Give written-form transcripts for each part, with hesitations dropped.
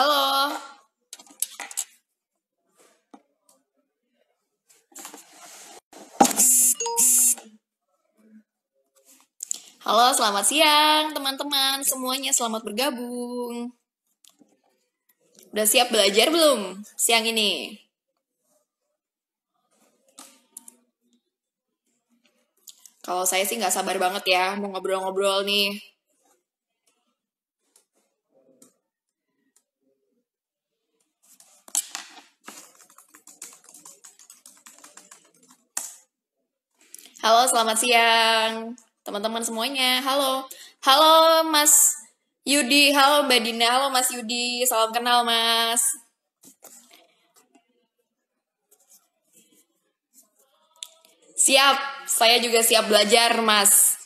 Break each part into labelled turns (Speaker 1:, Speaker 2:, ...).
Speaker 1: Halo. Halo, selamat siang teman-teman semuanya, selamat bergabung. Udah siap belajar belum siang ini? Kalau saya sih nggak sabar banget ya, mau ngobrol-ngobrol nih. Halo, selamat siang teman-teman semuanya. Halo. Halo Mas Yudi, halo Mbak Dina, halo Mas Yudi. Salam kenal Mas. Siap, saya juga siap belajar Mas.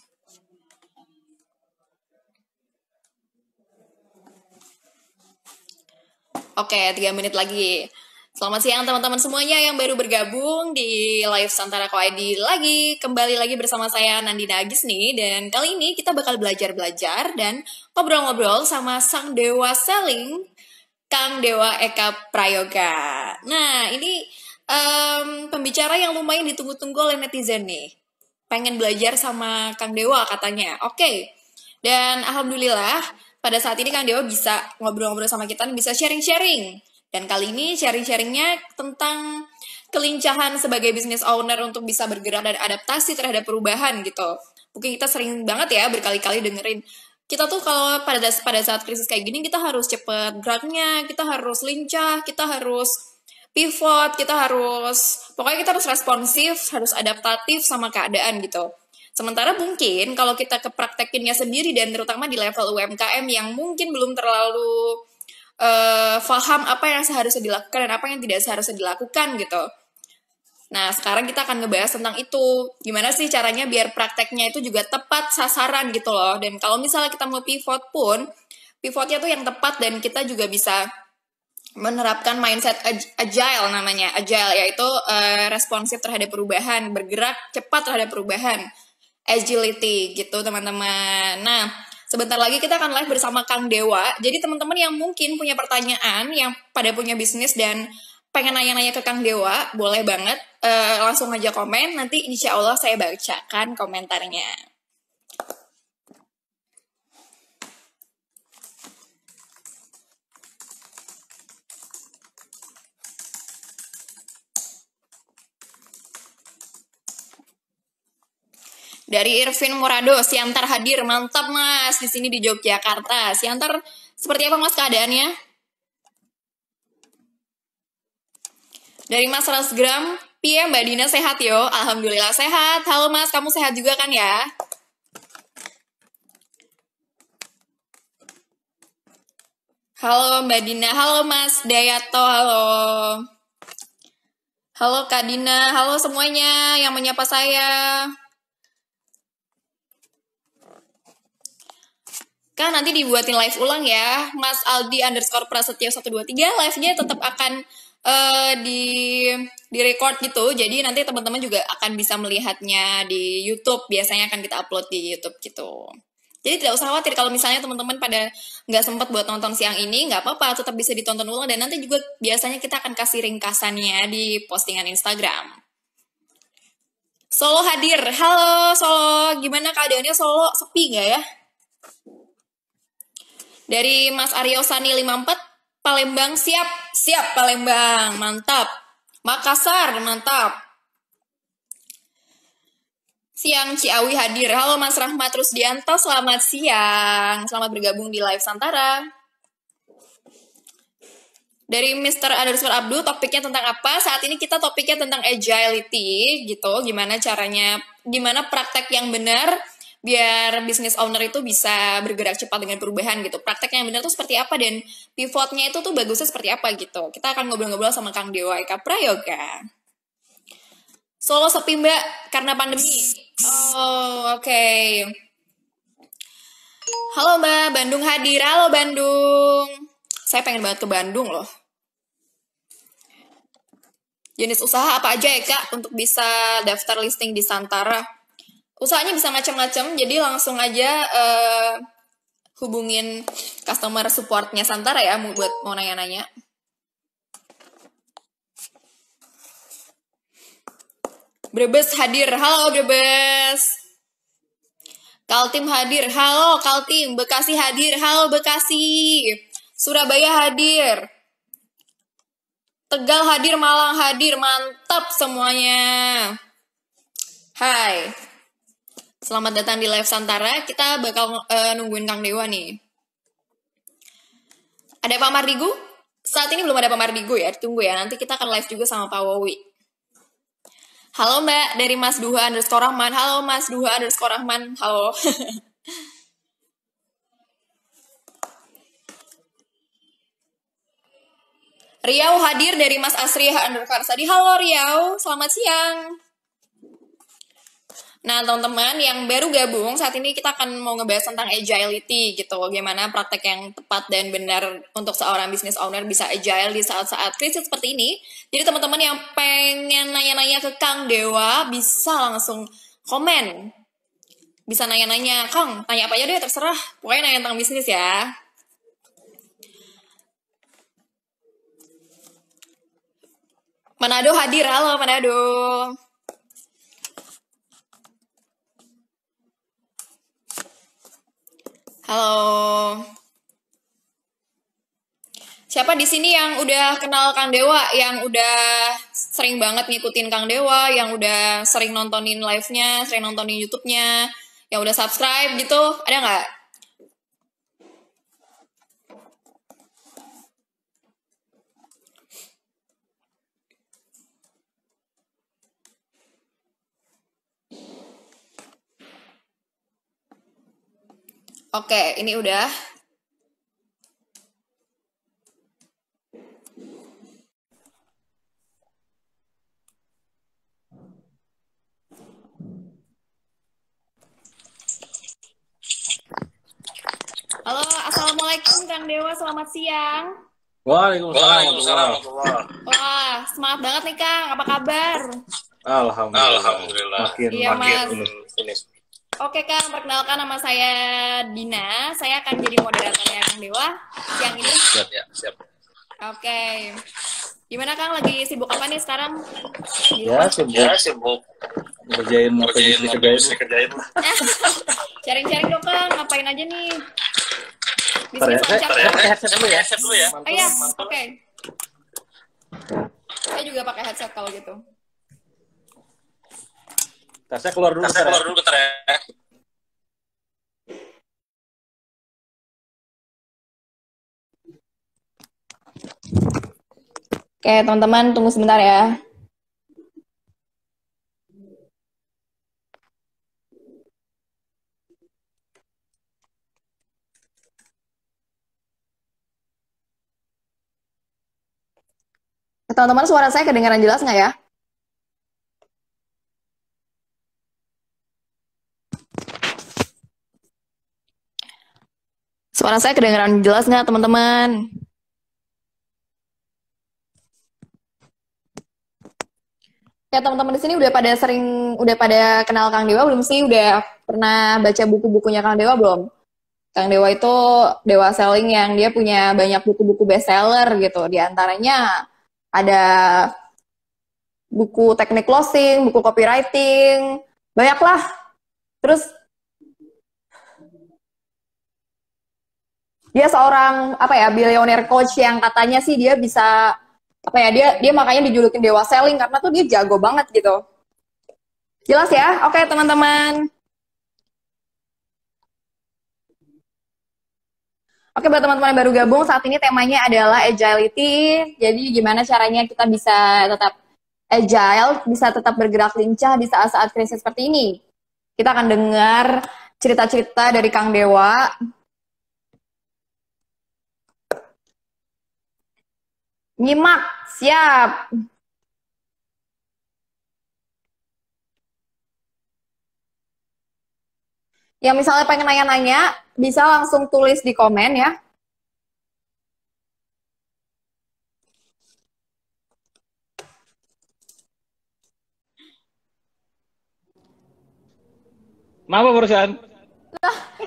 Speaker 1: Oke, 3 menit lagi. Selamat siang teman-teman semuanya yang baru bergabung di live Santara ID lagi. Kembali lagi bersama saya Nandina Agis nih. Dan kali ini kita bakal belajar-belajar dan ngobrol-ngobrol sama sang dewa selling, Kang Dewa Eka Prayoga. Nah, ini pembicara yang lumayan ditunggu-tunggu oleh netizen nih. Pengen belajar sama Kang Dewa katanya. Oke. Dan alhamdulillah pada saat ini Kang Dewa bisa ngobrol-ngobrol sama kita, bisa sharing-sharing. Dan kali ini sharing-sharingnya tentang kelincahan sebagai business owner untuk bisa bergerak dan adaptasi terhadap perubahan gitu. Mungkin kita sering banget ya berkali-kali dengerin. Kita tuh kalau pada saat krisis kayak gini kita harus cepet geraknya, kita harus lincah, kita harus pivot, pokoknya kita harus responsif, harus adaptatif sama keadaan gitu. Sementara mungkin kalau kita kepraktekinnya sendiri dan terutama di level UMKM yang mungkin belum terlalu paham apa yang seharusnya dilakukan dan apa yang tidak seharusnya dilakukan gitu. Nah, sekarang kita akan ngebahas tentang itu. Gimana sih caranya biar prakteknya itu juga tepat sasaran gitu loh. Dan kalau misalnya kita mau pivot pun, pivotnya tuh yang tepat dan kita juga bisa menerapkan mindset agile namanya. Agile yaitu responsif terhadap perubahan, bergerak cepat terhadap perubahan. Agility gitu teman-teman. Nah, sebentar lagi kita akan live bersama Kang Dewa. Jadi teman-teman yang mungkin punya pertanyaan, yang pada punya bisnis dan pengen nanya-nanya ke Kang Dewa, boleh banget langsung aja komen. Nanti insya Allah saya bacakan komentarnya. Dari Irvin Murado, Siantar hadir, mantap Mas di sini di Yogyakarta. Siantar, seperti apa Mas keadaannya? Dari Mas Rasgram, Pia Mbak Dina sehat yo, alhamdulillah sehat. Halo Mas, kamu sehat juga kan ya? Halo Mbak Dina, halo Mas Dayato, halo. Halo Kak Dina, halo semuanya yang menyapa saya. Kan nanti dibuatin live ulang ya, Mas Aldi _Prasetyo 123, live-nya tetap akan di record gitu, jadi nanti teman-teman juga akan bisa melihatnya di YouTube, biasanya akan kita upload di YouTube gitu. Jadi tidak usah khawatir kalau misalnya teman-teman pada nggak sempat buat nonton siang ini, nggak apa-apa, tetap bisa ditonton ulang dan nanti juga biasanya kita akan kasih ringkasannya di postingan Instagram. Solo hadir, halo Solo, gimana keadaannya Solo, sepi nggak ya? Dari Mas Aryo Sani 54, Palembang siap Palembang, mantap. Makassar, mantap. Siang Ciawi hadir, halo Mas Rahmat Rusdianto, selamat siang. Selamat bergabung di live Santara. Dari Mr. Abdul, topiknya tentang apa? Saat ini kita topiknya tentang agility gitu, gimana caranya, gimana praktek yang benar biar business owner itu bisa bergerak cepat dengan perubahan gitu. Prakteknya yang benar tuh seperti apa dan pivotnya itu tuh bagusnya seperti apa gitu. Kita akan ngobrol-ngobrol sama Kang Dewa Eka Prayoga. Solo sepi Mbak karena pandemi. Oh, oke. Halo Mbak, Bandung hadir. Halo Bandung. Saya pengen banget ke Bandung loh. Jenis usaha apa aja ya Kak untuk bisa daftar listing di Santara? Usahanya bisa macam-macam, jadi langsung aja hubungin customer supportnya Santara ya buat mau nanya-nanya. Brebes hadir, halo Brebes. Kaltim hadir, halo Kaltim. Bekasi hadir, halo Bekasi. Surabaya hadir. Tegal hadir, Malang hadir, mantap semuanya. Hai. Selamat datang di Live Santara. Kita bakal nungguin Kang Dewa nih. Ada Pak Mardigu? Saat ini belum ada Pak Mardigu ya. Tunggu ya. Nanti kita akan live juga sama Pak Wowi. Halo Mbak, dari Mas Duha _ Rahman. Halo Mas Duha _ Rahman. Halo. Riau hadir dari Mas Asri _Karsadi. Halo Riau, selamat siang. Nah, teman-teman yang baru gabung, saat ini kita akan mau ngebahas tentang agility gitu. Gimana praktek yang tepat dan benar untuk seorang business owner bisa agile di saat-saat krisis seperti ini. Jadi teman-teman yang pengen nanya-nanya ke Kang Dewa, bisa langsung komen. Bisa nanya-nanya, Kang, tanya apa aja deh, terserah. Pokoknya nanya tentang bisnis ya. Manado hadir, halo Manado. Halo. Siapa di sini yang udah kenal Kang Dewa, yang udah sering banget ngikutin Kang Dewa, yang udah sering nontonin live-nya, sering nontonin YouTube-nya, yang udah subscribe gitu, ada nggak? Oke, ini udah. Halo, assalamualaikum Kang Dewa, selamat siang.
Speaker 2: Waalaikumsalam.
Speaker 1: Wah, semangat banget nih Kang, apa kabar?
Speaker 2: Alhamdulillah.
Speaker 1: Iya Mas.
Speaker 2: Ini.
Speaker 1: Oke Kang, perkenalkan nama saya Dina. Saya akan jadi moderatornya Kang Dewa siang ini.
Speaker 2: Siap.
Speaker 1: Oke. Gimana Kang, lagi sibuk apa nih sekarang?
Speaker 2: Sibuk. Ngerjain apa yang dikerjain lah.
Speaker 1: Sharing-sharing dong Kang, ngapain aja nih?
Speaker 2: Bisnis
Speaker 1: lancar
Speaker 2: ya?
Speaker 1: ya?
Speaker 2: Pakai headset dulu ya.
Speaker 1: Oh iya, oke. Saya juga pakai headset kalau gitu.
Speaker 2: Tasnya keluar dulu bentar ya.
Speaker 1: Oke, teman-teman tunggu sebentar ya. Teman-teman, suara saya kedengaran jelas nggak ya? Suara saya kedengaran jelas nggak, teman-teman? Ya, teman-teman di sini udah pada kenal Kang Dewa belum sih? Udah pernah baca buku-bukunya Kang Dewa belum? Kang Dewa itu Dewa Selling yang dia punya banyak buku-buku bestseller gitu. Di antaranya ada buku teknik closing, buku copywriting, banyak lah. Terus dia seorang billionaire coach yang katanya sih dia bisa dia makanya dijulukin Dewa Selling karena tuh dia jago banget gitu. Jelas ya? Oke, teman-teman. Oke, buat teman-teman yang baru gabung, saat ini temanya adalah agility. Jadi gimana caranya kita bisa tetap agile, bisa tetap bergerak lincah di saat-saat krisis seperti ini. Kita akan dengar cerita-cerita dari Kang Dewa. Nyimak, siap. Yang misalnya pengen nanya-nanya, bisa langsung tulis di komen ya.
Speaker 2: Kenapa barusan?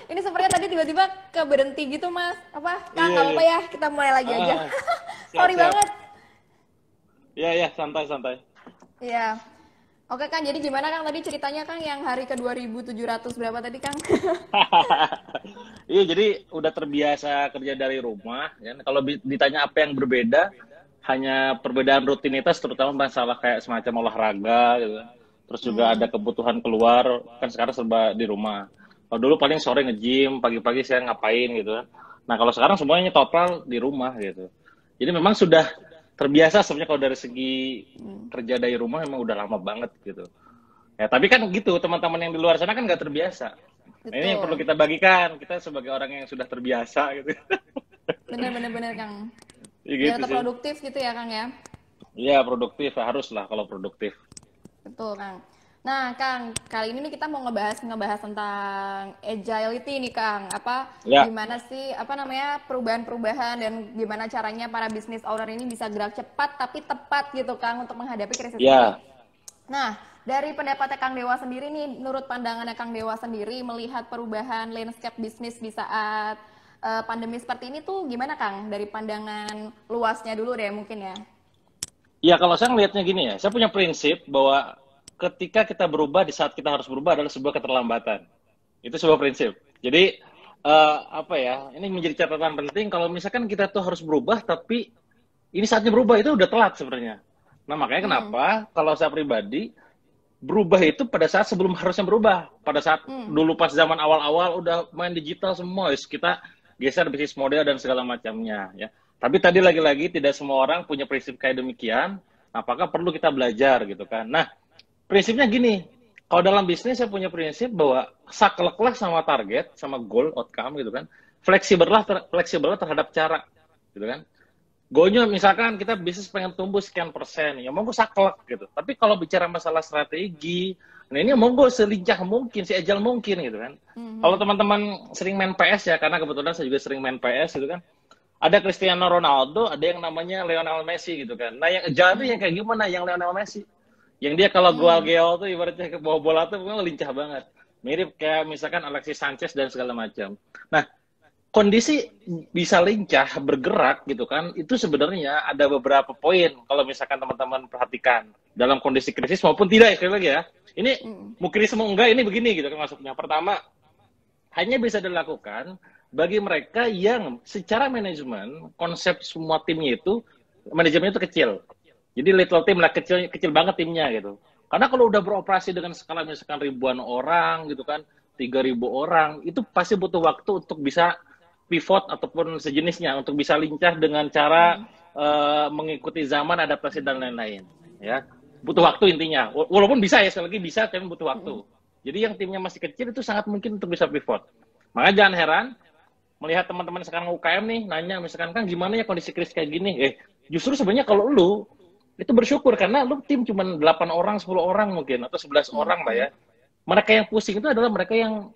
Speaker 1: Ini sepertinya tadi tiba-tiba ke berhenti gitu Mas. Apa? Kang, nggak apa-apa ya, kita mulai lagi aja. Sorry
Speaker 2: siap.
Speaker 1: banget.
Speaker 2: Iya, santai.
Speaker 1: Iya. Oke Kang, jadi gimana Kang tadi ceritanya Kang yang hari ke 2700 berapa tadi Kang?
Speaker 2: Iya, jadi udah terbiasa kerja dari rumah. Ya. Kalau ditanya apa yang berbeda, hanya perbedaan rutinitas, terutama masalah kayak semacam olahraga, gitu. Terus juga ada kebutuhan keluar, kan sekarang serba di rumah. Kalau dulu paling sore nge-gym, pagi-pagi saya ngapain gitu kan. Nah kalau sekarang semuanya total di rumah gitu. Jadi memang sudah terbiasa sebenarnya kalau dari segi kerja dari rumah memang udah lama banget gitu. Ya tapi kan gitu, teman-teman yang di luar sana kan nggak terbiasa. Nah, ini yang perlu kita bagikan, kita sebagai orang yang sudah terbiasa gitu.
Speaker 1: Bener Kang.
Speaker 2: Ya,
Speaker 1: Biar
Speaker 2: gitu
Speaker 1: tetap produktif gitu ya Kang ya.
Speaker 2: Iya produktif, harus lah kalau produktif.
Speaker 1: Betul Kang. Nah Kang, kali ini nih kita mau ngebahas tentang agility nih Kang. Gimana sih perubahan-perubahan dan gimana caranya para business owner ini bisa gerak cepat tapi tepat gitu Kang untuk menghadapi krisis ini. Nah, dari pendapatnya Kang Dewa sendiri nih, menurut pandangannya Kang Dewa sendiri melihat perubahan landscape bisnis di saat pandemi seperti ini tuh gimana Kang? Dari pandangan luasnya dulu deh mungkin ya.
Speaker 2: Ya kalau saya ngelihatnya gini ya, saya punya prinsip bahwa ketika kita berubah di saat kita harus berubah adalah sebuah keterlambatan. Itu sebuah prinsip. Jadi ini menjadi catatan penting kalau misalkan kita tuh harus berubah tapi ini saatnya berubah itu udah telat sebenarnya. Nah makanya kenapa kalau saya pribadi berubah itu pada saat sebelum harusnya berubah. Pada saat dulu pas zaman awal-awal udah main digital semua, kita geser bisnis model dan segala macamnya ya. Tapi tadi lagi-lagi tidak semua orang punya prinsip kayak demikian. Apakah perlu kita belajar gitu kan? Nah, prinsipnya gini. Kalau dalam bisnis saya punya prinsip bahwa sakleklah sama target, sama goal, outcome gitu kan. Fleksibel terhadap cara gitu kan. Goalnya misalkan kita bisnis pengen tumbuh sekian persen, ya monggo saklek gitu. Tapi kalau bicara masalah strategi, nah ini monggo selincah mungkin, seagile mungkin gitu kan. Kalau teman-teman sering main PS ya, karena kebetulan saya juga sering main PS gitu kan. Ada Cristiano Ronaldo, ada yang namanya Lionel Messi gitu kan. Nah yang agile itu yang kayak gimana? Yang Lionel Messi. Yang dia kalau goal tuh ibaratnya ke bawah bola tuh memang lincah banget. Mirip kayak misalkan Alexis Sanchez dan segala macam. Nah, kondisi bisa lincah bergerak gitu kan itu sebenarnya ada beberapa poin kalau misalkan teman-teman perhatikan dalam kondisi krisis maupun tidak sekali lagi ya ini mau krisis mau enggak ini begini gitu kan maksudnya. Pertama, hanya bisa dilakukan bagi mereka yang secara manajemen konsep semua timnya itu manajemennya itu kecil, jadi little team lah, kecil banget timnya gitu. Karena kalau udah beroperasi dengan skala misalkan ribuan orang gitu kan 3.000 orang itu pasti butuh waktu untuk bisa pivot ataupun sejenisnya untuk bisa lincah dengan cara mengikuti zaman, adaptasi dan lain-lain ya. Butuh waktu intinya, walaupun bisa ya, sekali lagi bisa tapi butuh waktu. Jadi yang timnya masih kecil itu sangat mungkin untuk bisa pivot. Makanya jangan heran melihat teman-teman sekarang UKM nih nanya misalkan kan gimana ya kondisi krisis kayak gini. Justru sebenarnya kalau lu itu bersyukur karena lu tim cuma 8 orang, 10 orang mungkin atau 11 orang lah ya. Mereka yang pusing itu adalah mereka yang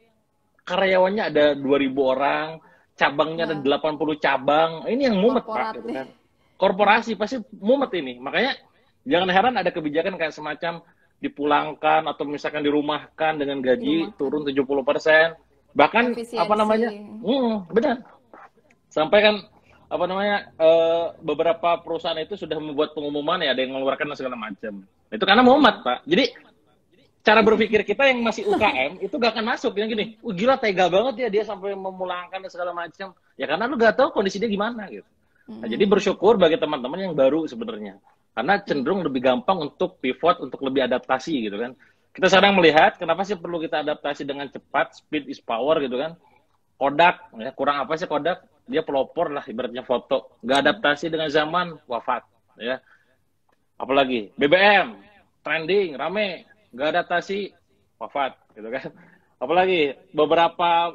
Speaker 2: karyawannya ada 2.000 orang, cabangnya ada 80 cabang. Ini yang mumet Pak gitu kan. Korporasi pasti mumet ini. Makanya jangan heran ada kebijakan kayak semacam dipulangkan atau misalkan dirumahkan dengan gaji turun 70%. Bahkan efisiensi. Benar. Sampai kan beberapa perusahaan itu sudah membuat pengumuman ya, ada yang mengeluarkan segala macam. Itu karena mumet Pak. Jadi cara berpikir kita yang masih UKM itu gak akan masuk yang gini. Gila tega banget ya dia sampai memulangkan dan segala macam. Ya karena lu gak tahu kondisi dia gimana gitu. Nah, jadi bersyukur bagi teman-teman yang baru sebenarnya. Karena cenderung lebih gampang untuk pivot, untuk lebih adaptasi gitu kan. Kita sekarang melihat kenapa sih perlu kita adaptasi dengan cepat, speed is power gitu kan. Kodak, ya, kurang apa sih Kodak? Dia pelopor lah ibaratnya foto. Gak adaptasi dengan zaman, wafat. Ya. Apalagi BBM, trending, rame. Gak adaptasi, wafat gitu kan. Apalagi beberapa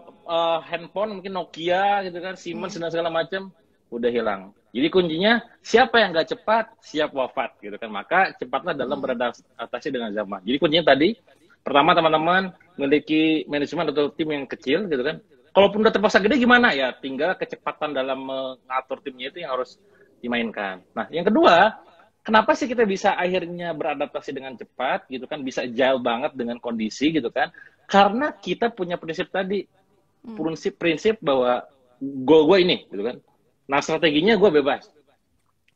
Speaker 2: handphone mungkin Nokia gitu kan, Siemens dan segala macam udah hilang. Jadi kuncinya siapa yang gak cepat siap wafat gitu kan. Maka cepatlah dalam beradaptasi dengan zaman. Jadi kuncinya tadi pertama teman-teman memiliki manajemen atau tim yang kecil gitu kan. Kalaupun udah terpaksa gede gimana ya, tinggal kecepatan dalam mengatur timnya itu yang harus dimainkan. Nah yang kedua, kenapa sih kita bisa akhirnya beradaptasi dengan cepat gitu kan, bisa agile banget dengan kondisi gitu kan? Karena kita punya prinsip tadi, prinsip bahwa goal gue ini, gitu kan. Nah, strateginya gue bebas.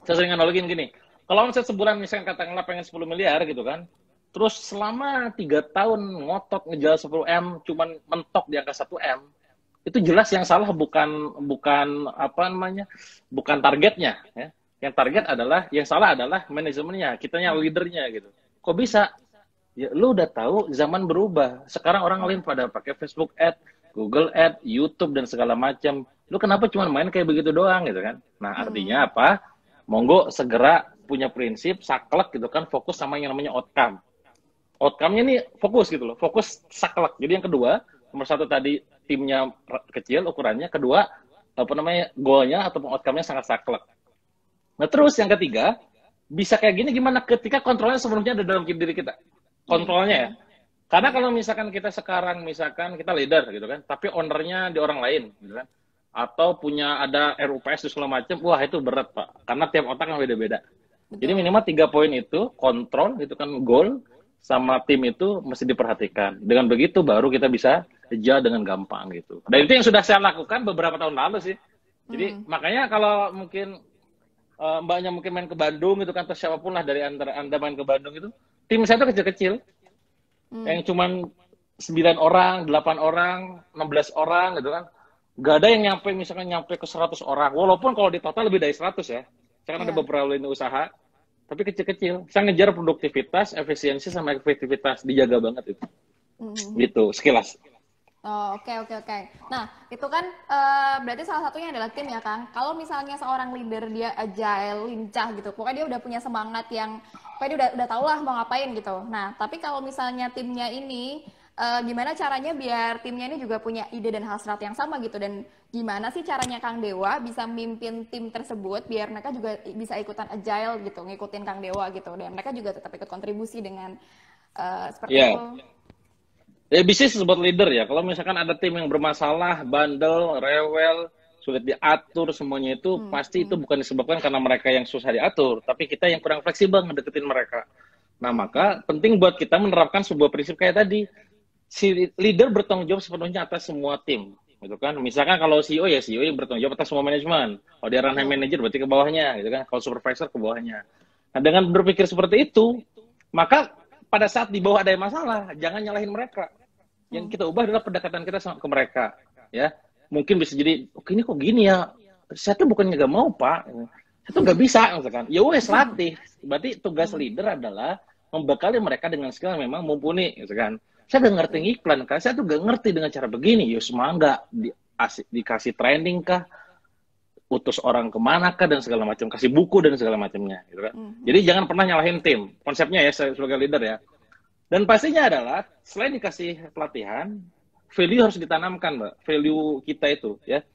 Speaker 2: Saya sering analogiin gini, kalau omset sebulan misalkan katakanlah pengen 10 miliar gitu kan, terus selama 3 tahun ngotot ngejual 10M, cuman mentok di angka 1M, itu jelas yang salah bukan apa namanya, bukan targetnya, ya. Yang target adalah, yang salah adalah manajemennya, kitanya leadernya gitu. Kok bisa? Ya, lu udah tahu zaman berubah. Sekarang orang lain pada pakai Facebook Ad, Google Ad, YouTube dan segala macam. Lu kenapa cuma main kayak begitu doang gitu kan? Nah, artinya apa? Monggo segera punya prinsip, saklek gitu kan, fokus sama yang namanya outcome. Outcome-nya nih fokus gitu loh, fokus saklek. Jadi yang kedua, nomor satu tadi timnya kecil ukurannya, kedua apa namanya goalnya ataupun outcome-nya sangat saklek. Nah terus yang ketiga, bisa kayak gini gimana ketika kontrolnya sepenuhnya ada dalam diri kita. Kontrolnya ya. Karena kalau misalkan kita sekarang, misalkan kita leader gitu kan, tapi ownernya di orang lain gitu kan, atau punya ada RUPS dan segala macam, wah itu berat Pak. Karena tiap otak kan beda-beda. Jadi minimal 3 poin itu, kontrol itu kan goal, sama tim itu mesti diperhatikan. Dengan begitu baru kita bisa kerja dengan gampang gitu. Dan itu yang sudah saya lakukan beberapa tahun lalu sih. Jadi makanya kalau mungkin mbaknya mungkin main ke Bandung gitu kan, atau siapapun lah dari antara Anda main ke Bandung itu, tim saya tuh kecil-kecil. Yang cuman 9 orang, 8 orang, 16 orang gitu kan. Gak ada yang nyampe ke 100 orang. Walaupun kalau di total lebih dari 100 ya. Saya kan ada beberapa lini usaha, tapi kecil-kecil. Saya ngejar produktivitas, efisiensi, sama efektivitas. Dijaga banget itu. Gitu, sekilas.
Speaker 1: Oh, oke. Nah, itu kan berarti salah satunya adalah tim ya, Kang. Kalau misalnya seorang leader dia agile, lincah gitu, pokoknya dia udah punya semangat yang, pokoknya dia udah tau lah mau ngapain gitu. Nah, tapi kalau misalnya timnya ini, gimana caranya biar timnya ini juga punya ide dan hasrat yang sama gitu, dan gimana sih caranya Kang Dewa bisa mimpin tim tersebut biar mereka juga bisa ikutan agile gitu, ngikutin Kang Dewa gitu, dan mereka juga tetap ikut kontribusi dengan seperti itu.
Speaker 2: Ya, bisnis buat leader ya. Kalau misalkan ada tim yang bermasalah, bandel, rewel, sulit diatur semuanya itu, pasti itu bukan disebabkan karena mereka yang susah diatur, tapi kita yang kurang fleksibel ngedeketin mereka. Nah, maka penting buat kita menerapkan sebuah prinsip kayak tadi. Si leader bertanggung jawab sepenuhnya atas semua tim. Gitu kan. Misalkan kalau CEO ya CEO yang bertanggung jawab atas semua manajemen. Kalau dia running manager berarti ke bawahnya, gitu kan. Kalau supervisor ke bawahnya. Nah, dengan berpikir seperti itu, maka pada saat di bawah ada yang masalah, jangan nyalahin mereka. Yang kita ubah adalah pendekatan kita ke mereka, ya. Mungkin bisa jadi, ini kok gini ya? Saya tuh bukannya nggak mau Pak, saya tuh nggak bisa, misalkan. Ya wes latih. Berarti tugas leader adalah membekali mereka dengan skill yang memang mumpuni, misalkan. Saya nggak ngerti iklan, kan? Saya tuh nggak ngerti dengan cara begini. Ya semangat, dikasih training kah, utus orang kemana kah dan segala macam, kasih buku dan segala macamnya, gitu kan. Jadi jangan pernah nyalahin tim. Konsepnya ya sebagai leader ya. Dan pastinya adalah, selain dikasih pelatihan, value harus ditanamkan, Mbak. Value kita itu, ya.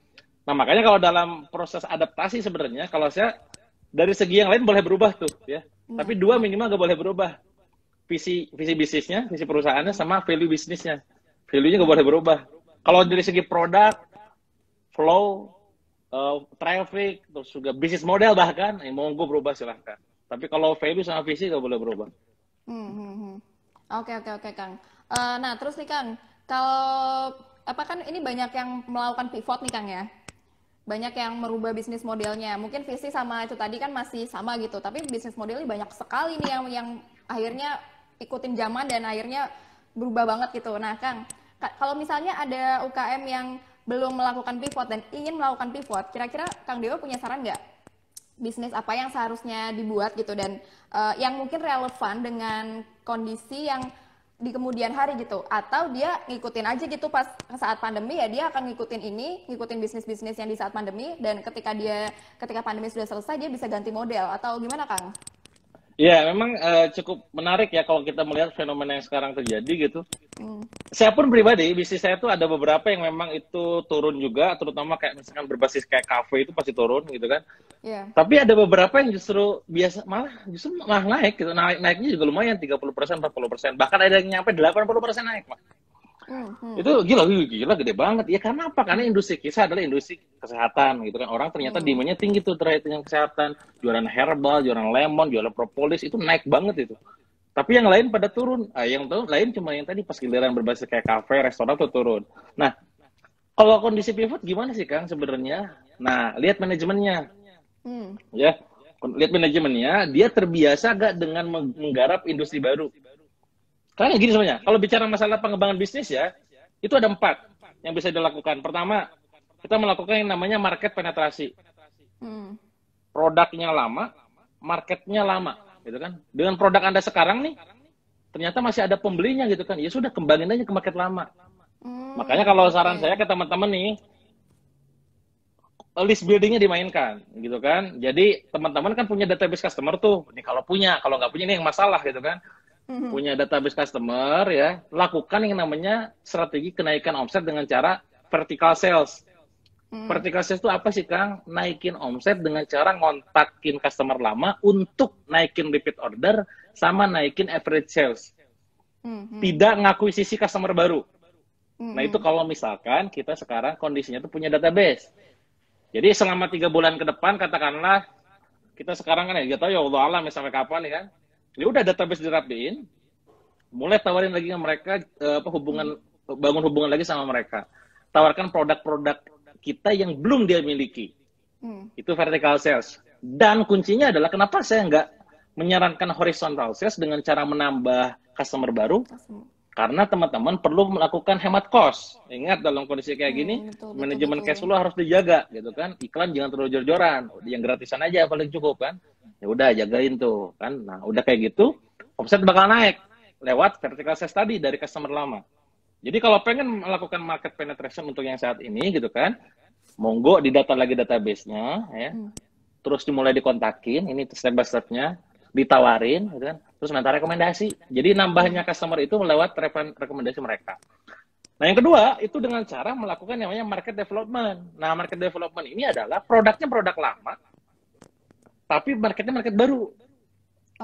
Speaker 2: Nah, makanya kalau dalam proses adaptasi sebenarnya, kalau saya, dari segi yang lain boleh berubah tuh, ya. Tapi 2 minimal nggak boleh berubah. Visi bisnisnya, visi perusahaannya, sama value bisnisnya. Value-nya nggak boleh berubah. Kalau dari segi produk, flow, traffic, terus juga bisnis model bahkan, monggo berubah silahkan. Tapi kalau value sama visi nggak boleh berubah.
Speaker 1: Oke, Kang. Nah, terus nih Kang, kalau apa kan ini banyak yang melakukan pivot nih Kang ya, banyak yang merubah bisnis modelnya. Mungkin visi sama itu tadi kan masih sama gitu, tapi bisnis modelnya banyak sekali nih yang akhirnya ikutin zaman dan akhirnya berubah banget gitu. Nah, Kang, kalau misalnya ada UKM yang belum melakukan pivot dan ingin melakukan pivot, kira-kira Kang Dewa punya saran nggak? Bisnis apa yang seharusnya dibuat gitu, dan yang mungkin relevan dengan kondisi yang di kemudian hari gitu, atau dia ngikutin aja gitu pas saat pandemi ya dia akan ngikutin bisnis-bisnis yang di saat pandemi, dan ketika pandemi sudah selesai dia bisa ganti model, atau gimana Kang?
Speaker 2: Ya, memang cukup menarik ya kalau kita melihat fenomena yang sekarang terjadi gitu. Saya pun pribadi, bisnis saya tuh ada beberapa yang memang itu turun juga, terutama kayak misalkan berbasis kayak kafe itu pasti turun gitu kan.
Speaker 1: Yeah.
Speaker 2: Tapi ada beberapa yang justru malah naik gitu. Naiknya juga lumayan 30%, 40%. Bahkan ada yang nyampe 80% naik, Pak. Itu gila gede banget. Ya karena apa? Karena industri kita adalah industri kesehatan gitu kan. Orang ternyata demandnya tinggi tuh terkait dengan kesehatan. Jualan herbal, jualan lemon, jualan propolis itu naik banget itu. Tapi yang lain pada turun. Yang lain cuma yang tadi pas giliran berbasis kayak kafe, restoran tuh turun. Nah, Kalau kondisi pivot gimana sih Kang sebenarnya? Nah, lihat manajemennya ya. Lihat manajemennya, dia terbiasa gak dengan menggarap industri baru. Karena gini sebenarnya, kalau bicara masalah pengembangan bisnis ya, itu ada 4 yang bisa dilakukan. Pertama, kita melakukan yang namanya market penetrasi. Produknya lama, marketnya lama, gitu kan. Dengan produk Anda sekarang nih, ternyata masih ada pembelinya gitu kan. Ya sudah, kembangin aja ke market lama. Makanya kalau saran saya ke teman-teman nih, list buildingnya dimainkan, gitu kan. Jadi teman-teman kan punya database customer tuh. Ini kalau punya, kalau nggak punya ini yang masalah, gitu kan. Punya database customer ya, lakukan yang namanya strategi kenaikan omset dengan cara vertical sales. Vertical sales itu apa sih Kang? Naikin omset dengan cara ngontakin customer lama untuk naikin repeat order sama naikin average sales. Tidak ngakuisisi customer baru. Nah itu kalau misalkan kita sekarang kondisinya tuh punya database. Jadi selama 3 bulan ke depan katakanlah kita sekarang kan ya, gak tahu ya Allah alam ya sampai kapan ya kan. Ya udah database dirapiin, mulai tawarin lagi ke mereka bangun hubungan lagi sama mereka. Tawarkan produk-produk kita yang belum dia miliki. Itu vertical sales. Dan kuncinya adalah kenapa saya nggak menyarankan horizontal sales dengan cara menambah customer baru? Karena teman-teman perlu melakukan hemat cost. Ingat dalam kondisi kayak gini, manajemen cash flow harus dijaga, gitu kan. Iklan jangan terlalu jor-joran. Yang gratisan aja paling cukup kan. Ya udah jagain tuh kan. Nah udah kayak gitu, omset bakal naik lewat vertical sales tadi dari customer lama. Jadi kalau pengen melakukan market penetration untuk yang saat ini gitu kan, monggo didata lagi database-nya ya. Terus dimulai dikontakin, ini step by step-nya, ditawarin gitu kan. Terus minta rekomendasi. Jadi nambahnya customer itu lewat rekomendasi mereka. Nah yang kedua itu dengan cara melakukan yang namanya market development. Nah market development ini adalah produknya produk lama, tapi marketnya market baru.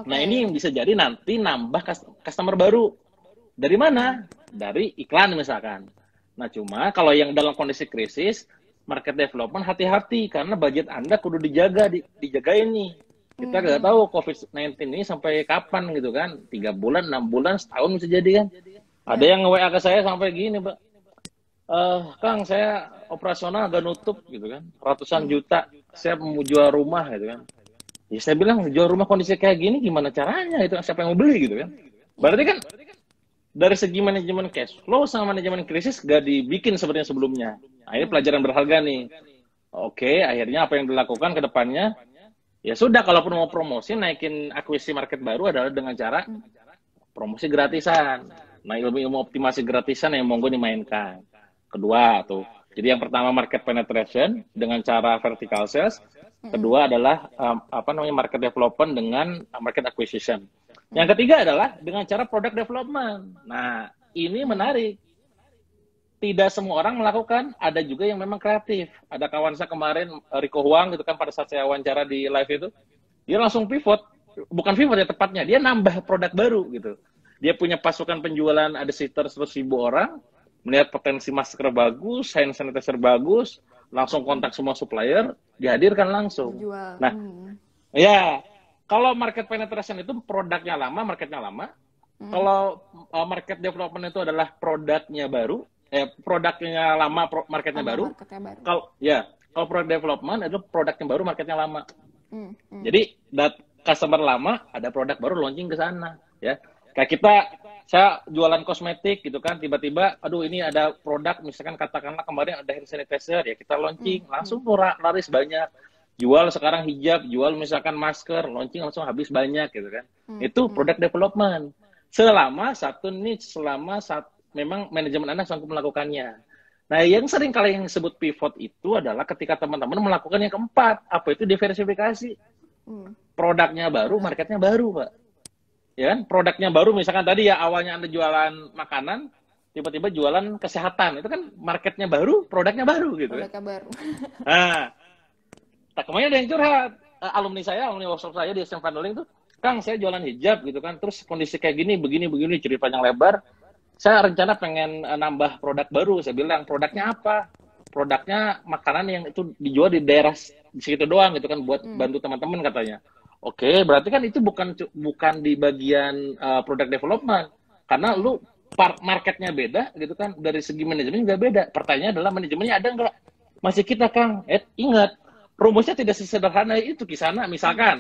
Speaker 2: Nah ini yang bisa jadi nanti nambah customer baru. Dari mana? Dari iklan misalkan. Nah cuma kalau yang dalam kondisi krisis, market development hati-hati karena budget Anda kudu dijagain nih. Kita nggak tahu COVID-19 ini sampai kapan gitu kan. 3 bulan, 6 bulan, setahun bisa jadi kan. Ada yang nge-WA ke saya sampai gini, Mbak. Kang, saya operasional agak nutup gitu kan. Ratusan juta, saya mau jual rumah gitu kan. Ya saya bilang, jual rumah kondisi kayak gini gimana caranya itu, siapa yang mau beli gitu kan. Berarti kan dari segi manajemen cash flow sama manajemen krisis gak dibikin seperti yang sebelumnya. Nah, ini pelajaran berharga nih. Oke, akhirnya apa yang dilakukan ke depannya? Ya sudah, kalaupun mau promosi, naikin akuisisi market baru adalah dengan cara promosi gratisan. Nah, ilmu optimasi gratisan yang monggo dimainkan. Kedua tuh. Jadi yang pertama market penetration dengan cara vertical sales. Kedua adalah market development dengan market acquisition. Yang ketiga adalah dengan cara product development. Nah, ini menarik. Tidak semua orang melakukan, ada juga yang memang kreatif. Ada kawan saya kemarin, Rico Huang, gitu kan, pada saat saya wawancara di live itu, dia langsung pivot. Bukan pivot ya tepatnya, dia nambah produk baru gitu. Dia punya pasukan penjualan ada sekitar 100.000 orang, melihat potensi masker bagus, hand sanitizer bagus, langsung kontak semua supplier, dihadirkan langsung. Nah, ya, kalau market penetration itu produknya lama, marketnya lama. Kalau market development itu adalah produknya baru, produknya lama, marketnya baru. Kalau product development itu produknya baru, marketnya lama. Jadi customer lama ada produk baru launching ke sana, ya. Kayak saya jualan kosmetik gitu kan, tiba-tiba, aduh ini ada produk, misalkan katakanlah kemarin ada hand sanitizer, ya kita launching, langsung laris banyak. Jual sekarang hijab, jual misalkan masker, launching langsung habis banyak gitu kan. Itu product development. Selama memang manajemen Anda sanggup melakukannya. Nah, yang sering kali yang disebut pivot itu adalah ketika teman-teman melakukan yang keempat. Apa itu diversifikasi? Produknya baru, marketnya baru, Pak. Ya kan? Produknya baru, misalkan tadi ya awalnya Anda jualan makanan, tiba-tiba jualan kesehatan. Itu kan marketnya baru, produknya baru gitu. Produknya baru. Nah, kemarin ada yang curhat. Alumni workshop saya di SM Funneling tuh, Kang, saya jualan hijab gitu kan, terus kondisi kayak gini, begini, cerita panjang lebar. Saya rencana pengen nambah produk baru. Saya bilang, produknya apa? Produknya makanan yang itu dijual di daerah di situ doang gitu kan, buat bantu teman-teman katanya. Oke, berarti kan itu bukan di bagian product development. Karena lu marketnya beda gitu kan, dari segi manajemen juga beda. Pertanyaannya adalah manajemennya ada nggak? Masih kita Kang, ingat rumusnya tidak sesederhana itu Kisana. Misalkan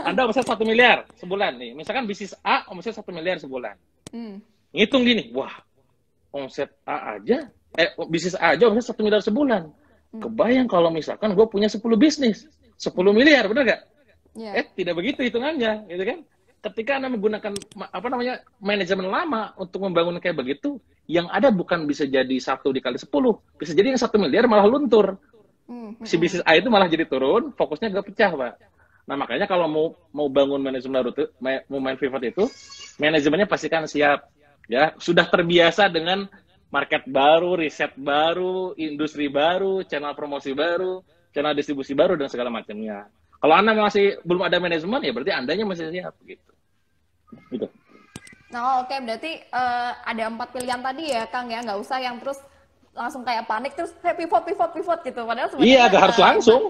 Speaker 2: Anda omset 1 miliar sebulan nih, misalkan bisnis A omset 1 miliar sebulan, ngitung gini, wah omset A aja, bisnis A aja omset 1 miliar sebulan. Kebayang kalau misalkan gue punya 10 bisnis, 10 miliar, benar nggak?
Speaker 1: Yeah.
Speaker 2: Tidak begitu hitungannya, gitu kan? Ketika Anda menggunakan manajemen lama untuk membangun kayak begitu, yang ada bukan bisa jadi 1 dikali 10, bisa jadi yang 1 miliar malah luntur. Si bisnis A itu malah jadi turun, fokusnya gak pecah, Pak. Nah, makanya kalau mau bangun manajemen baru itu, mau main pivot itu, manajemennya pastikan siap, ya. Sudah terbiasa dengan market baru, riset baru, industri baru, channel promosi baru, channel distribusi baru, dan segala macamnya. Kalau Anda masih belum ada manajemen, ya berarti Andanya masih siap, gitu.
Speaker 1: Nah, oke, berarti ada 4 pilihan tadi ya, Kang, ya, nggak usah yang terus langsung kayak panik terus pivot gitu. Padahal sebenarnya
Speaker 2: iya, nggak harus langsung.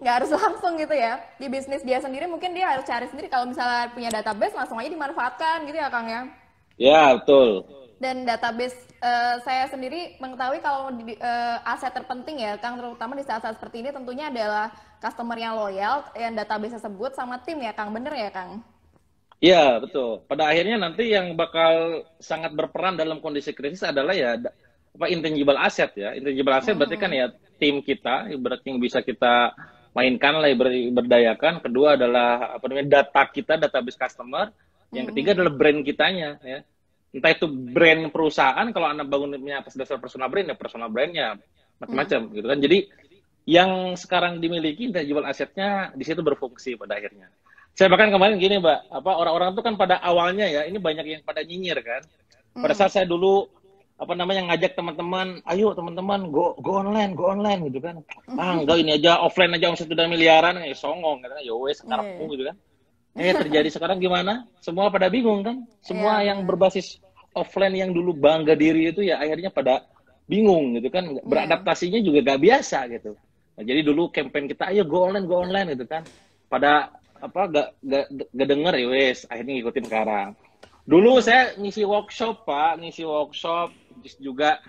Speaker 1: Nggak harus langsung gitu ya. Di bisnis dia sendiri mungkin dia harus cari sendiri. Kalau misalnya punya database, langsung aja dimanfaatkan gitu ya, Kang, ya.
Speaker 2: Ya, betul.
Speaker 1: Dan database saya sendiri mengetahui kalau aset terpenting ya, Kang, terutama di saat-saat seperti ini tentunya adalah customer yang loyal, yang database tersebut, sama tim ya, Kang. Bener ya, Kang?
Speaker 2: Iya, betul. Pada akhirnya nanti yang bakal sangat berperan dalam kondisi krisis adalah ya intangible asset ya. Intangible asset berarti kan ya tim kita, berarti yang bisa kita mainkan lah, berdayakan. Kedua adalah data kita, database customer. Yang ketiga adalah brand kitanya ya. Entah itu brand perusahaan, kalau Anda bangunnya atas dasar personal brand, ya personal brandnya macam-macam gitu kan. Jadi yang sekarang dimiliki intangible assetnya di situ berfungsi pada akhirnya. Saya bahkan kemarin gini, Mbak, orang-orang tuh kan pada awalnya ya, ini banyak yang pada nyinyir kan. Pada saat saya dulu ngajak teman-teman, ayo teman-teman go online gitu kan. Enggak, ini aja offline aja omset udah miliaran, songong katanya, ya wes karepmu gitu kan. Terjadi sekarang gimana? Semua pada bingung kan? Semua yang berbasis offline yang dulu bangga diri itu ya akhirnya pada bingung gitu kan. Beradaptasinya juga gak biasa gitu. Nah, jadi dulu campaign kita, ayo go online gitu kan. Pada gak denger ya wes, akhirnya ngikutin sekarang. Dulu saya ngisi workshop, Pak, terus juga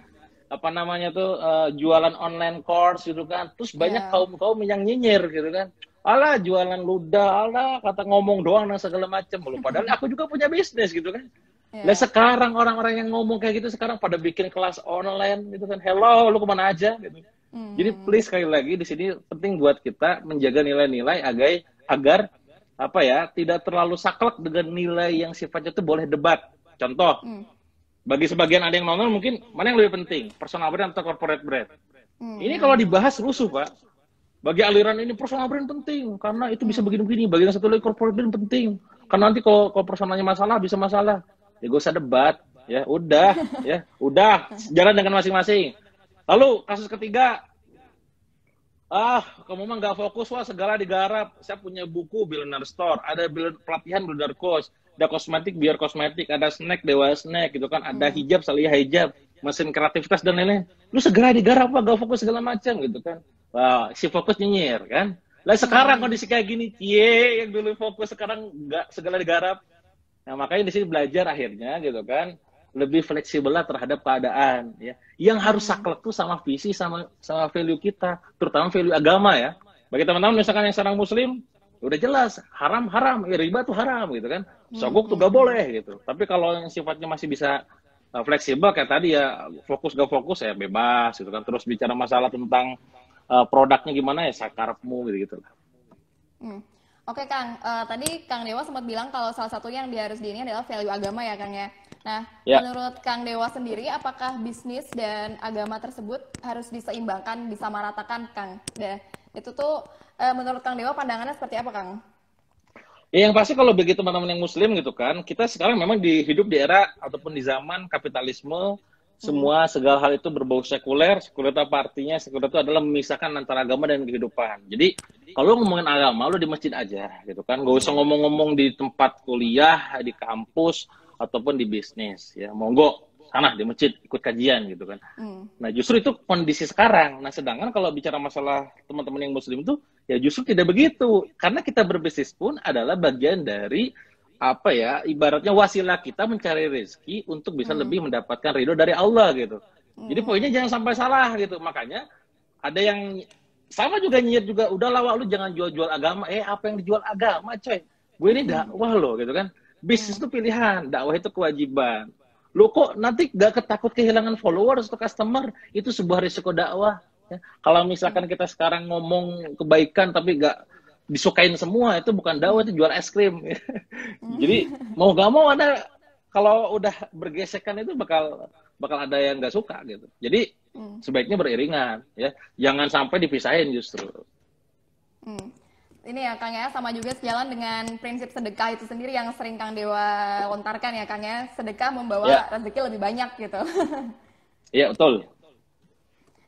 Speaker 2: jualan online course gitu kan. Terus banyak kaum yang nyinyir gitu kan. Alah, jualan ludah, alah, kata ngomong doang dan segala macam. Padahal aku juga punya bisnis gitu kan. Nah, sekarang orang-orang yang ngomong kayak gitu sekarang pada bikin kelas online gitu kan. Hello, lu kemana aja gitu. Jadi please, sekali lagi di sini penting buat kita menjaga nilai-nilai agar tidak terlalu saklek dengan nilai yang sifatnya itu boleh debat. Contoh, bagi sebagian ada yang nonton mungkin mana yang lebih penting, personal brand atau corporate brand? Ini kalau dibahas rusuh, Pak. Bagi aliran ini personal brand penting karena itu bisa begini-begini. Bagi yang satu lagi corporate brand penting karena nanti kalau personalnya masalah bisa masalah. Ya gak usah debat, ya udah jalan dengan masing-masing. Lalu kasus ketiga, kamu mah nggak fokus, wah segala digarap. Saya punya buku Billionaire Store, ada pelatihan Billionaire Coach, ada kosmetik biar kosmetik, ada snack dewa snack gitu kan, ada hijab Salia hijab, mesin kreativitas dan lain-lain. Lu segala digarap, apa nggak fokus segala macam gitu kan. Wah, si fokus nyinyir kan. Lah sekarang kondisi kayak gini, yang dulu fokus sekarang nggak segala digarap. Nah makanya di sini belajar akhirnya gitu kan, lebih fleksibel lah terhadap keadaan ya. Yang harus saklek tuh sama visi sama value kita, terutama value agama ya. Bagi teman-teman misalkan yang seorang muslim, udah jelas haram, riba tuh haram gitu kan. Sogok tuh gak boleh gitu. Tapi kalau yang sifatnya masih bisa fleksibel kayak tadi ya, fokus gak fokus ya bebas gitu kan. Terus bicara masalah tentang produknya gimana ya sakarepmu gitu.
Speaker 1: Oke, Kang, tadi Kang Dewa sempat bilang kalau salah satunya yang dia harus di ini adalah value agama ya, Kang ya. Nah, menurut Kang Dewa sendiri, apakah bisnis dan agama tersebut harus diseimbangkan, disamaratakan, Kang? Itu tuh menurut Kang Dewa pandangannya seperti apa, Kang?
Speaker 2: Ya, yang pasti kalau bagi teman-teman yang muslim gitu kan, kita sekarang memang hidup di era ataupun di zaman kapitalisme, semua segala hal itu berbau sekuler. Sekuler itu apa artinya? Sekuler itu adalah memisahkan antara agama dan kehidupan. Jadi kalau ngomongin agama, lu di masjid aja gitu kan. Gak usah ngomong-ngomong di tempat kuliah, di kampus, ataupun di bisnis. Ya, monggo sana di masjid ikut kajian gitu kan. Nah justru itu kondisi sekarang. Nah sedangkan kalau bicara masalah teman-teman yang muslim itu, ya justru tidak begitu. Karena kita berbisnis pun adalah bagian dari apa ya, ibaratnya wasilah kita mencari rezeki untuk bisa lebih mendapatkan ridho dari Allah gitu. Jadi poinnya jangan sampai salah gitu. Makanya ada yang sama juga nyet juga, udahlah Wak, lu jangan jual-jual agama. Apa yang dijual agama, coy? Gue ini dakwah loh gitu kan. Bisnis itu pilihan, dakwah itu kewajiban. Lu kok nanti gak ketakut kehilangan followers atau customer? Itu sebuah risiko dakwah. Ya. Kalau misalkan kita sekarang ngomong kebaikan tapi gak disukain semua, itu bukan dakwah, itu jual es krim. Jadi mau gak mau ada, kalau udah bergesekan itu bakal ada yang nggak suka gitu. Jadi sebaiknya beriringan ya, jangan sampai dipisahin justru.
Speaker 1: Ini ya Kang ya, sama juga sejalan dengan prinsip sedekah itu sendiri yang sering Kang Dewa lontarkan ya Kang ya, sedekah membawa rezeki lebih banyak gitu.
Speaker 2: Iya betul.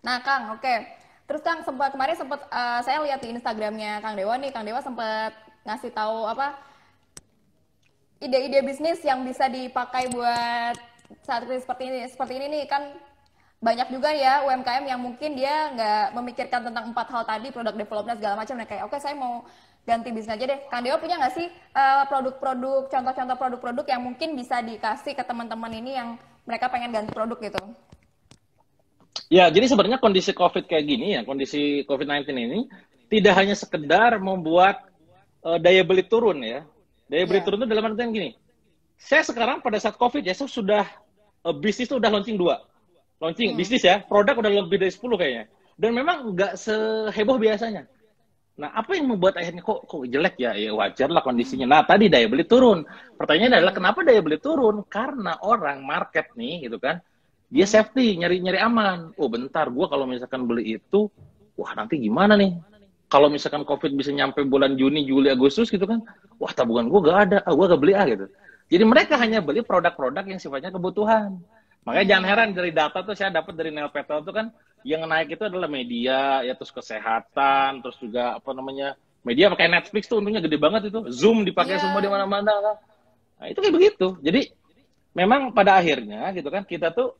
Speaker 1: Nah Kang, oke. Terus Kang kemarin sempat saya lihat di Instagramnya Kang Dewa nih, Kang Dewa sempat ngasih tahu apa ide-ide bisnis yang bisa dipakai buat saat krisis seperti ini nih, kan banyak juga ya UMKM yang mungkin dia nggak memikirkan tentang 4 hal tadi, product development segala macam, nah kayak oke saya mau ganti bisnis aja deh. Kang Dewa punya nggak sih produk-produk, contoh-contoh produk-produk yang mungkin bisa dikasih ke teman-teman ini yang mereka pengen ganti produk gitu?
Speaker 2: Ya, jadi sebenarnya kondisi COVID kayak gini ya, kondisi COVID-19 ini tidak hanya sekedar membuat daya beli turun ya. Daya beli turun itu dalam artian gini, saya sekarang pada saat COVID ya, saya sudah bisnis itu udah launching 2. Launching bisnis ya, produk udah lebih dari 10 kayaknya. Dan memang nggak seheboh biasanya. Nah, apa yang membuat akhirnya kok jelek ya? Ya wajar lah kondisinya. Nah, tadi daya beli turun. Pertanyaannya adalah kenapa daya beli turun? Karena orang market nih gitu kan, dia safety, nyari aman. Oh bentar, gue kalau misalkan beli itu, wah nanti gimana nih? Kalau misalkan COVID bisa nyampe bulan Juni, Juli, Agustus gitu kan, wah tabungan gue gak ada, gue gak beli gitu. Jadi mereka hanya beli produk-produk yang sifatnya kebutuhan. Makanya jangan heran dari data tuh saya dapat dari Nelpetal tuh kan, yang naik itu adalah media, ya terus kesehatan, terus juga apa namanya, media pakai Netflix tuh untungnya gede banget itu, Zoom dipakai semua di mana-mana kan. Nah itu kayak begitu. Jadi memang pada akhirnya gitu kan, kita tuh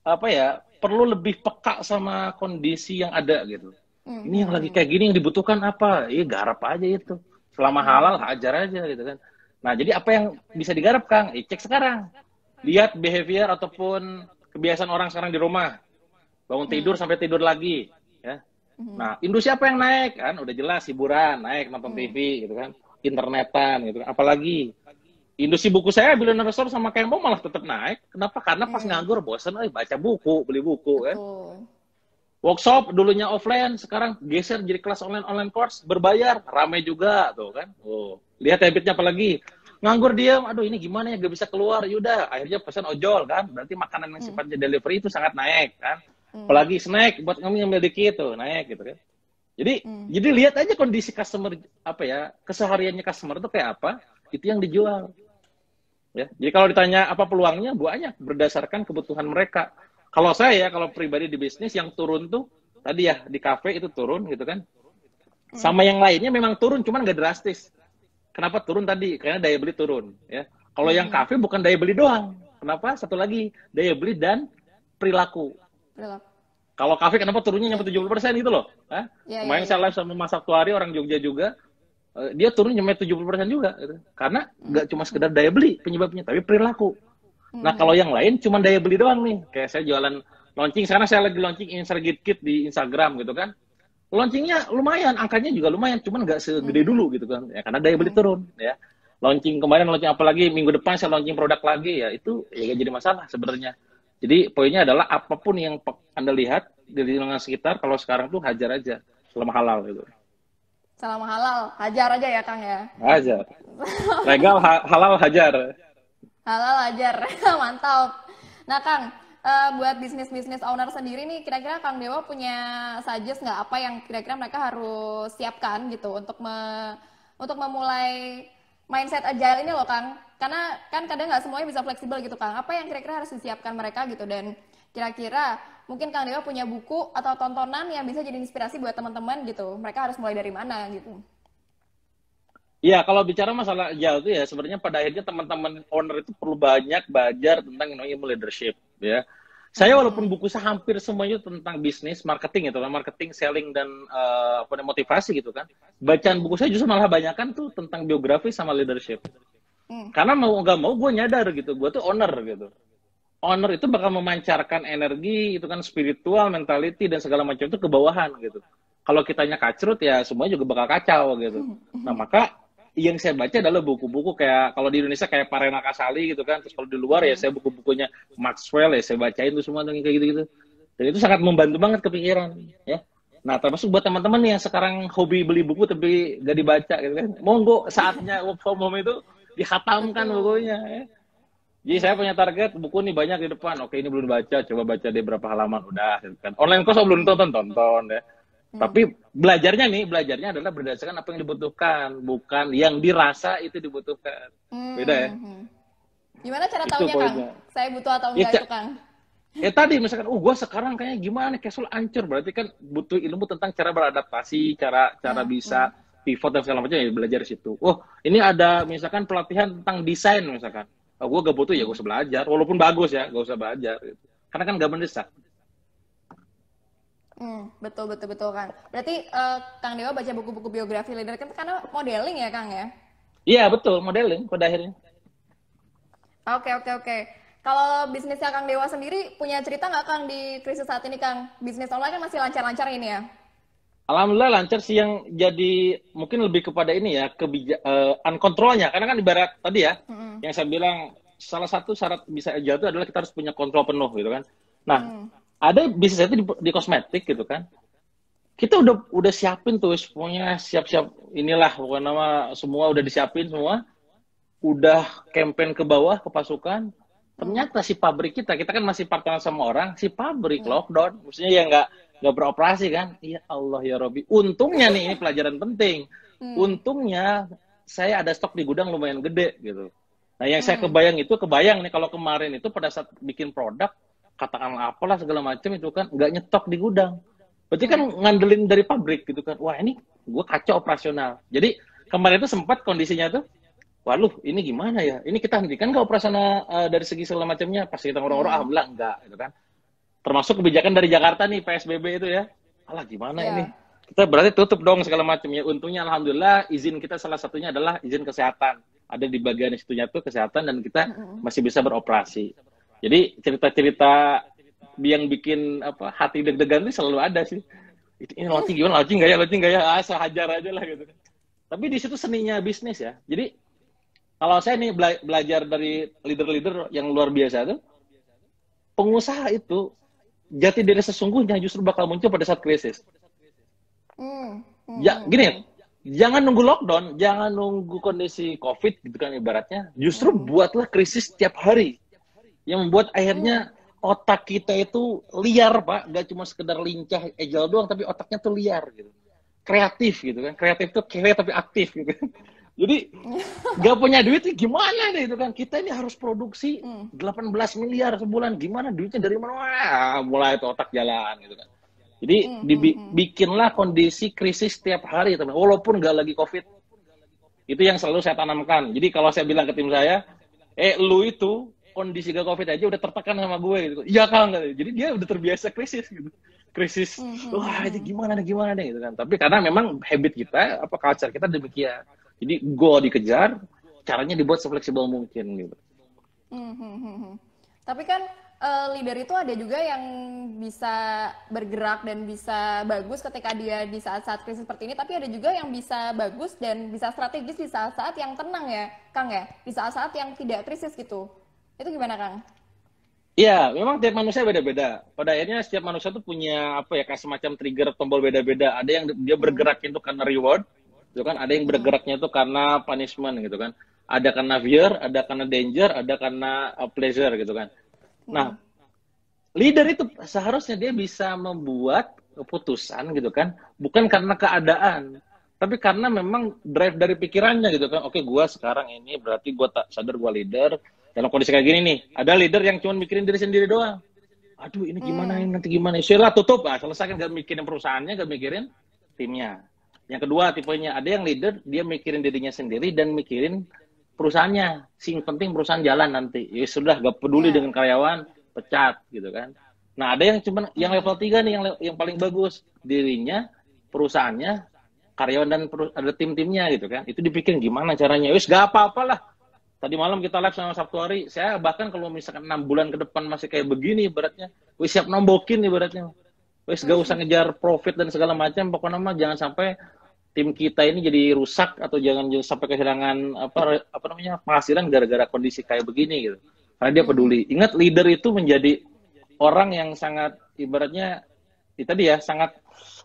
Speaker 2: apa ya, perlu lebih peka sama kondisi yang ada gitu. Ini yang lagi kayak gini yang dibutuhkan apa? Iya garap aja itu. Selama halal hajar aja gitu kan. Nah jadi apa yang bisa digarap Kang? Cek sekarang. Lihat behavior ataupun kebiasaan orang sekarang di rumah. Bangun tidur sampai tidur lagi. Ya. Nah industri apa yang naik kan? Udah jelas hiburan naik, nonton TV gitu kan, internetan gitu kan. Apalagi industri buku saya, Billionaire Store sama Kempo malah tetap naik. Kenapa? Karena pas nganggur bosan, baca buku, beli buku kan. Workshop dulunya offline, sekarang geser jadi kelas online course, berbayar, ramai juga tuh kan. Oh, lihat habitnya apalagi. Nganggur diam, aduh ini gimana ya, gak bisa keluar. Yaudah, akhirnya pesan ojol kan. Berarti makanan yang sifatnya delivery itu sangat naik kan. Apalagi snack buat kami ngambil dikit tuh, naik gitu kan. Jadi lihat aja kondisi customer apa ya, kesehariannya customer itu kayak apa, itu yang dijual. Ya, jadi kalau ditanya apa peluangnya, banyak berdasarkan kebutuhan mereka. Kalau saya, kalau pribadi di bisnis yang turun tuh, tadi ya di kafe itu turun gitu kan. Sama yang lainnya memang turun, cuman nggak drastis. Kenapa turun tadi? Karena daya beli turun. Ya. Kalau yang kafe bukan daya beli doang. Kenapa? Satu lagi, daya beli dan perilaku. Kalau kafe kenapa turunnya nyampe 70% gitu loh. Kemarin saya live sama Mas Aktuari, orang Jogja juga. Dia turun nyampe 70% juga. Gitu. Karena nggak cuma sekedar daya beli penyebabnya, tapi perilaku. Nah kalau yang lain cuma daya beli doang nih. Kayak saya jualan launching, sekarang saya lagi launching Insert Kit di Instagram gitu kan. Launchingnya lumayan, angkanya juga lumayan, cuman nggak segede dulu gitu kan. Ya karena daya beli turun ya. Launching kemarin, launching apalagi minggu depan saya launching produk lagi ya, itu ya gak jadi masalah sebenarnya. Jadi poinnya adalah apapun yang Anda lihat di lingkungan sekitar, kalau sekarang tuh hajar aja selama halal gitu.
Speaker 1: Selama halal, hajar aja ya Kang ya?
Speaker 2: Hajar. Legal, halal, hajar.
Speaker 1: Halal ajar, mantap. Nah Kang, buat bisnis owner sendiri nih, kira-kira Kang Dewa punya suggest nggak apa yang kira-kira mereka harus siapkan gitu untuk memulai mindset agile ini loh Kang? Karena kan kadang nggak semuanya bisa fleksibel gitu Kang. Apa yang kira-kira harus disiapkan mereka gitu, dan kira-kira mungkin Kang Dewa punya buku atau tontonan yang bisa jadi inspirasi buat teman-teman gitu. Mereka harus mulai dari mana gitu?
Speaker 2: Iya, kalau bicara masalah agile itu ya sebenarnya pada akhirnya teman-teman owner itu perlu banyak belajar tentang ilmu leadership ya. Saya walaupun buku saya hampir semuanya tentang bisnis, marketing gitu kan, marketing, selling dan motivasi gitu kan. Bacaan buku saya justru malah banyakan tuh tentang biografi sama leadership. Karena mau nggak mau gue nyadar gitu, gue tuh owner gitu. Owner itu bakal memancarkan energi, itu kan spiritual, mentality, dan segala macam itu ke bawahan gitu. Kalau kitanya kacrut ya semuanya juga bakal kacau gitu. Nah maka yang saya baca adalah buku-buku kayak, kalau di Indonesia kayak Parena Kasali gitu kan, terus kalau di luar ya saya buku-bukunya Maxwell ya saya bacain tuh semua kayak gitu-gitu. Dan itu sangat membantu banget kepikiran ya. Nah termasuk buat teman-teman yang sekarang hobi beli buku tapi gak dibaca gitu kan, monggo saatnya work from home itu dihatamkan bukunya ya. Jadi saya punya target buku nih banyak di depan. Oke, ini belum baca, coba baca deh berapa halaman udah gitu kan. Online course belum tonton ya. Tapi belajarnya adalah berdasarkan apa yang dibutuhkan, bukan yang dirasa itu dibutuhkan. Beda ya.
Speaker 1: Gimana cara tahunya, Kang? Saya butuh atau enggak itu, Kang?
Speaker 2: Ya tadi misalkan, gue sekarang kayaknya gimana, casual ancur, berarti kan butuh ilmu tentang cara beradaptasi, cara bisa pivot dan segala macam, ya belajar di situ. Oh, ini ada misalkan pelatihan tentang desain misalkan. Oh, gue gak butuh ya gue usah belajar, walaupun bagus ya, gak usah belajar. Gitu. Karena kan gak mendesak.
Speaker 1: Betul Kang. Berarti Kang Dewa baca buku-buku biografi leader kan karena modeling ya, Kang ya?
Speaker 2: Iya betul, modeling pada akhirnya.
Speaker 1: Oke. Kalau bisnisnya Kang Dewa sendiri punya cerita nggak, Kang, di krisis saat ini, Kang? Bisnis online kan masih lancar-lancar ini ya?
Speaker 2: Alhamdulillah lancar sih, yang jadi mungkin lebih kepada ini ya, uncontrolnya. Karena kan ibarat tadi ya, yang saya bilang salah satu syarat bisa agile itu adalah kita harus punya kontrol penuh gitu kan. Nah, ada bisnis itu di kosmetik gitu kan. Kita udah siapin tuh semuanya, siap-siap inilah pokoknya nama semua udah disiapin semua. Udah campaign ke bawah ke pasukan. Ternyata si pabrik kita kan masih partner sama orang, si pabrik lockdown, maksudnya ya nggak beroperasi kan. Ya Allah ya Robi. Untungnya nih, ini pelajaran penting. Untungnya saya ada stok di gudang lumayan gede gitu. Nah yang saya kebayang nih kalau kemarin itu pada saat bikin produk, katakanlah apalah segala macam itu kan nggak nyetok di gudang. Berarti kan ngandelin dari pabrik gitu kan. Wah ini gue kacau operasional. Jadi kemarin itu sempat kondisinya tuh, waduh ini gimana ya? Ini kita hentikan nggak operasional dari segi segala macamnya? Pas kita ngorong-ngorong, alhamdulillah enggak gitu kan. Termasuk kebijakan dari Jakarta nih, PSBB itu ya. Alah gimana ini? Kita berarti tutup dong segala macamnya. Untungnya alhamdulillah izin kita salah satunya adalah izin kesehatan. Ada di bagian situnya tuh kesehatan dan kita masih bisa beroperasi. Jadi cerita-cerita yang bikin hati deg-degan itu selalu ada sih. Ini launching gimana? Launching nggak ya? Asal hajar aja lah gitu. Tapi di situ seninya bisnis ya. Jadi kalau saya nih belajar dari leader-leader yang luar biasa tuh, pengusaha itu jati diri sesungguhnya justru bakal muncul pada saat krisis. Ya, gini, jangan nunggu lockdown, jangan nunggu kondisi COVID gitu kan ibaratnya. Justru buatlah krisis setiap hari. Yang membuat akhirnya otak kita itu liar, Pak. Gak cuma sekedar lincah, agile doang, tapi otaknya tuh liar gitu. Kreatif gitu kan. Kreatif tuh kere tapi aktif gitu. Jadi gak punya duit gimana nih itu kan. Kita ini harus produksi 18 miliar sebulan. Gimana duitnya dari mana? Wah, mulai itu otak jalan gitu kan. Jadi bikinlah kondisi krisis setiap hari teman. Walaupun gak lagi COVID. Itu yang selalu saya tanamkan. Jadi kalau saya bilang ke tim saya, lu itu kondisi gak COVID aja udah tertekan sama gue gitu. Iya Kang. Jadi dia udah terbiasa krisis gitu. Krisis. Wah, ini gimana nih gitu kan. Tapi karena memang habit kita, culture kita demikian. Jadi goal dikejar, caranya dibuat se-fleksibel mungkin gitu.
Speaker 1: Tapi kan leader itu ada juga yang bisa bergerak dan bisa bagus ketika dia di saat-saat krisis seperti ini, tapi ada juga yang bisa bagus dan bisa strategis di saat-saat yang tenang ya, Kang ya, di saat-saat yang tidak krisis gitu. Itu gimana, Kang?
Speaker 2: Iya, memang tiap manusia beda-beda. Pada akhirnya setiap manusia tuh punya kayak semacam trigger tombol beda-beda. Ada yang dia bergerak itu karena reward, gitu kan? Ada yang bergeraknya itu karena punishment gitu kan? Ada karena fear, ada karena danger, ada karena pleasure gitu kan? Nah, leader itu seharusnya dia bisa membuat keputusan gitu kan, bukan karena keadaan, tapi karena memang drive dari pikirannya gitu kan. Oke, gue sekarang ini berarti gue tak sadar gue leader. Dalam kondisi kayak gini nih, ada leader yang cuma mikirin diri sendiri doang. Aduh, ini gimana ini nanti gimana? Sudah tutup, selesai kan, gak mikirin perusahaannya, gak mikirin timnya. Yang kedua tipenya, ada yang leader dia mikirin dirinya sendiri dan mikirin perusahaannya. Sing penting perusahaan jalan nanti. Ya sudah, gak peduli dengan karyawan, pecat gitu kan. Nah, ada yang cuma yang level 3 nih yang paling bagus, dirinya, perusahaannya, karyawan dan ada tim-timnya gitu kan. Itu dipikirin gimana caranya. Wis gak apa-apalah. Tadi malam kita live sama Sabtu hari, saya bahkan kalau misalkan 6 bulan ke depan masih kayak begini ibaratnya, wis siap nombokin ibaratnya. Wis gak usah ngejar profit dan segala macam, pokoknya mah jangan sampai tim kita ini jadi rusak atau jangan sampai kehilangan apa namanya penghasilan gara-gara kondisi kayak begini gitu. Karena dia peduli. Ingat leader itu menjadi orang yang sangat ibaratnya tadi ya sangat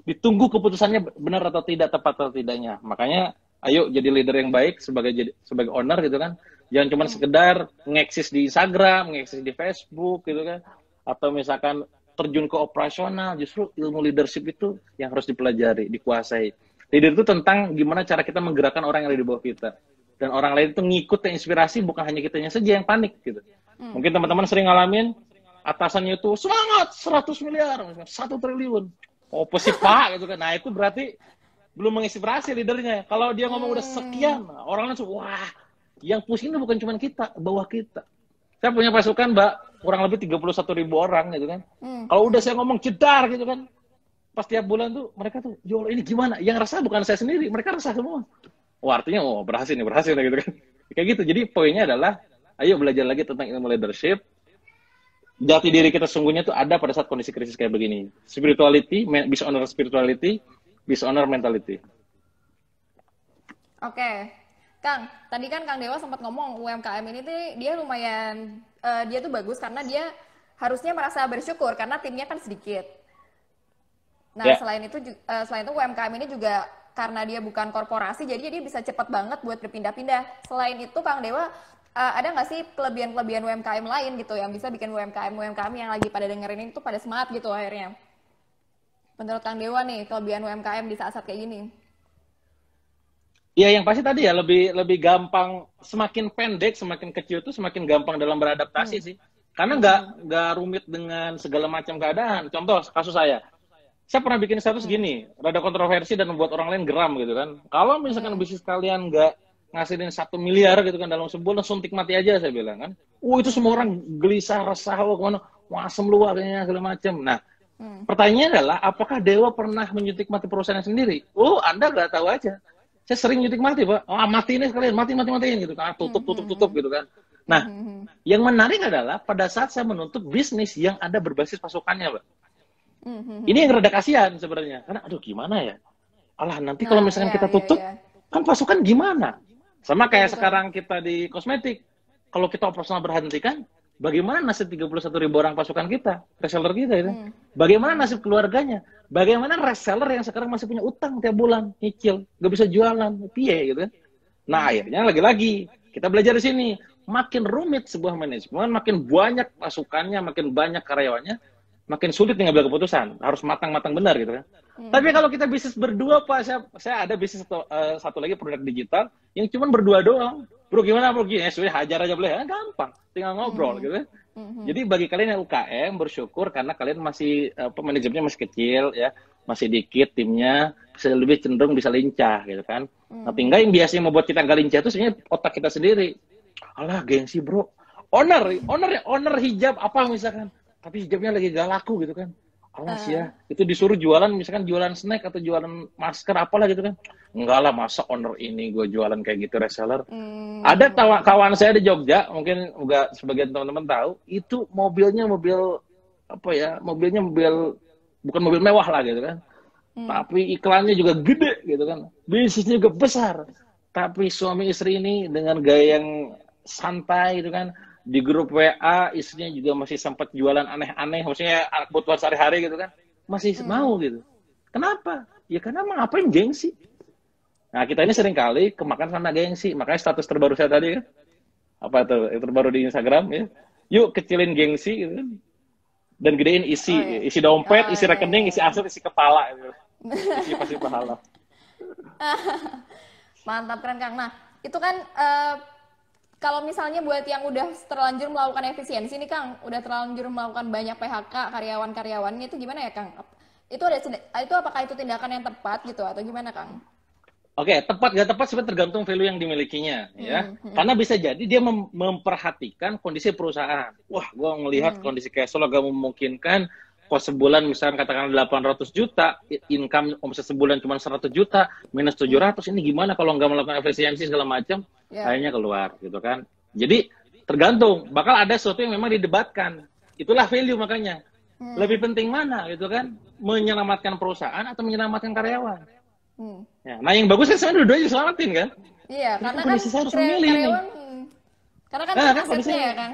Speaker 2: ditunggu keputusannya benar atau tidak, tepat atau tidaknya. Makanya ayo jadi leader yang baik sebagai owner gitu kan. Jangan cuma sekedar ngeksis di Instagram, ngeksis di Facebook gitu kan. Atau misalkan terjun ke operasional, justru ilmu leadership itu yang harus dipelajari, dikuasai. Leader itu tentang gimana cara kita menggerakkan orang yang ada di bawah kita. Dan orang lain itu ngikut inspirasi, bukan hanya kitanya saja yang panik gitu. Mungkin teman-teman sering ngalamin atasannya itu semangat 100 miliar, 1 triliun. Oh, sih Pak gitu kan. Nah, itu berarti belum menginspirasi leadernya. Kalau dia ngomong udah sekian, orang langsung wah, yang pusing itu bukan cuma kita, bawah kita. Saya punya pasukan, Mbak, kurang lebih 31.000 orang gitu kan. Kalau udah saya ngomong jedar gitu kan, pas tiap bulan tuh mereka tuh, "Yo, ini gimana?" Yang resah bukan saya sendiri, mereka resah semua. Oh, artinya berhasil nih gitu kan. Kayak gitu. Jadi poinnya adalah ayo belajar lagi tentang ilmu leadership. Jati diri kita sesungguhnya tuh ada pada saat kondisi krisis kayak begini. Spirituality, bisa honor spirituality, bisa honor mentality.
Speaker 1: Oke. Kang, tadi kan Kang Dewa sempat ngomong UMKM ini tuh dia lumayan dia tuh bagus karena dia harusnya merasa bersyukur karena timnya kan sedikit. Nah, selain itu UMKM ini juga karena dia bukan korporasi, jadi dia bisa cepat banget buat berpindah-pindah. Selain itu, Kang Dewa, ada nggak sih kelebihan-kelebihan UMKM lain gitu yang bisa bikin UMKM yang lagi pada dengerin ini tuh pada semangat gitu akhirnya? Menurut Kang Dewa nih, kelebihan UMKM di saat-saat kayak gini?
Speaker 2: Ya, yang pasti tadi ya lebih gampang, semakin pendek, semakin kecil tuh semakin gampang dalam beradaptasi sih. Karena nggak rumit dengan segala macam keadaan. Contoh kasus saya pernah bikin status gini, rada kontroversi dan membuat orang lain geram gitu kan. Kalau misalkan bisnis kalian nggak ngasilin 1 miliar gitu kan dalam sebulan, suntik mati aja saya bilang kan. Itu semua orang gelisah, resah, kemana, asem lu kayaknya segala macam. Nah, pertanyaannya adalah, apakah Dewa pernah menyuntik mati perusahaan sendiri? Anda nggak tahu aja. Saya sering nyuntik mati, Pak. Mati ini sekalian, matiin gitu kan. Tutup gitu kan. Nah, yang menarik adalah pada saat saya menutup bisnis yang ada berbasis pasukannya, Pak. Ini yang rada kasihan sebenarnya. Karena, aduh gimana ya? Alah, nanti kalau misalkan kita tutup, kan pasukan gimana? Sama kayak sekarang kita di kosmetik. Kalau kita operasional berhentikan, bagaimana nasib 31.000 orang pasukan kita, reseller kita itu? Bagaimana nasib keluarganya? Bagaimana reseller yang sekarang masih punya utang tiap bulan, nyicil, nggak bisa jualan, piye gitu kan? Nah, akhirnya lagi-lagi kita belajar di sini. Makin rumit sebuah manajemen, makin banyak pasukannya, makin banyak karyawannya, makin sulit mengambil keputusan. Harus matang-matang benar gitu kan. Tapi kalau kita bisnis berdua, Pak, saya ada bisnis satu lagi produk digital yang cuma berdua doang. Bro, gimana bro? Ya, sudah hajar aja boleh. Gampang, tinggal ngobrol gitu kan. Jadi bagi kalian yang UKM, bersyukur karena kalian masih manajemennya masih kecil ya, masih dikit timnya, bisa lebih cenderung bisa lincah gitu kan. Tapi enggak, yang biasanya membuat kita nggak lincah itu sebenarnya otak kita sendiri. Alah, gengsi bro. Owner hijab apa misalkan, tapi hijabnya lagi gak laku gitu kan. Alas ya, itu disuruh jualan, misalkan jualan snack atau jualan masker apalah gitu kan. Enggak lah, masa owner ini gue jualan kayak gitu reseller. Ada kawan saya di Jogja, mungkin juga sebagian teman-teman tahu, itu mobilnya mobil bukan mobil mewah lah gitu kan. Tapi iklannya juga gede gitu kan. Bisnisnya juga besar. Tapi suami istri ini dengan gaya yang santai gitu kan. Di grup WA istrinya juga masih sempat jualan aneh-aneh, maksudnya kebutuhan sehari-hari gitu kan, masih mau gitu. Kenapa? Ya karena ngapain gengsi. Nah, kita ini sering kali kemakan sama gengsi. Makanya status terbaru saya tadi kan, apa tuh yang terbaru di Instagram ya, yuk kecilin gengsi gitu kan, dan gedein isi dompet, isi rekening, isi aset, isi kepala gitu. Isi pasti pahala.
Speaker 1: Mantap, keren Kang. Nah, itu kan kalau misalnya buat yang udah terlanjur melakukan efisiensi nih Kang, udah terlanjur melakukan banyak PHK karyawan-karyawannya, itu gimana ya Kang? Itu apakah itu tindakan yang tepat gitu atau gimana Kang?
Speaker 2: Oke, tepat gak tepat sebenarnya tergantung value yang dimilikinya ya. Karena bisa jadi dia memperhatikan kondisi perusahaan. Wah, gue ngelihat kondisi cash flow gak memungkinkan, kos sebulan misalnya katakan 800 juta, income omset sebulan cuma 100 juta, minus 700, ini gimana kalau nggak melakukan efisiensi segala macam, kayaknya keluar gitu kan. Jadi tergantung, bakal ada sesuatu yang memang didebatkan. Itulah value makanya. Lebih penting mana gitu kan? Menyelamatkan perusahaan atau menyelamatkan karyawan? Ya, nah yang bagus kan sebenarnya dua-duanya diselamatin kan?
Speaker 1: Iya,
Speaker 2: Jadi
Speaker 1: karena kan
Speaker 2: kondisi saya harus memilih nih.
Speaker 1: karyawan, karena kan
Speaker 2: Nah, kan
Speaker 1: asetnya
Speaker 2: kondisinya
Speaker 1: ya kan.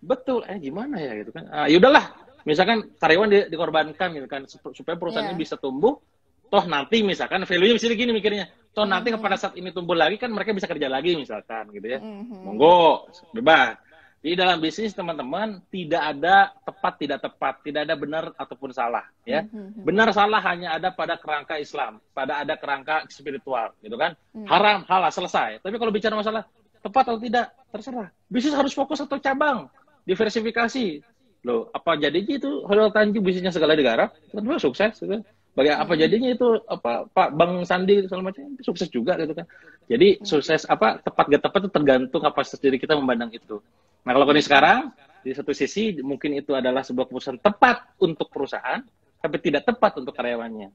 Speaker 2: betul. Gimana ya gitu kan? Ya udahlah. Misalkan karyawan dikorbankan gitu kan supaya perusahaan ini bisa tumbuh. Toh nanti misalkan value-nya bisa gini mikirnya. Toh nanti pada saat ini tumbuh lagi kan mereka bisa kerja lagi misalkan gitu ya. Monggo, bebas. Di dalam bisnis teman-teman tidak ada tepat tidak tepat, tidak ada benar ataupun salah ya. Benar salah hanya ada pada kerangka Islam, pada ada kerangka spiritual gitu kan. Haram, halal selesai. Tapi kalau bicara masalah tepat atau tidak terserah. Bisnis harus fokus atau cabang, diversifikasi. Loh, apa jadinya itu Khairul Tanjung bisnisnya segala negara? Tentu sukses gitu. Apa jadinya itu Pak Bang Sandi segala macam sukses juga gitu kan. Jadi sukses tepat gak tepat itu tergantung kapasitas diri kita memandang itu. Nah, kalau kondisi sekarang di satu sisi mungkin itu adalah sebuah keputusan tepat untuk perusahaan tapi tidak tepat untuk karyawannya.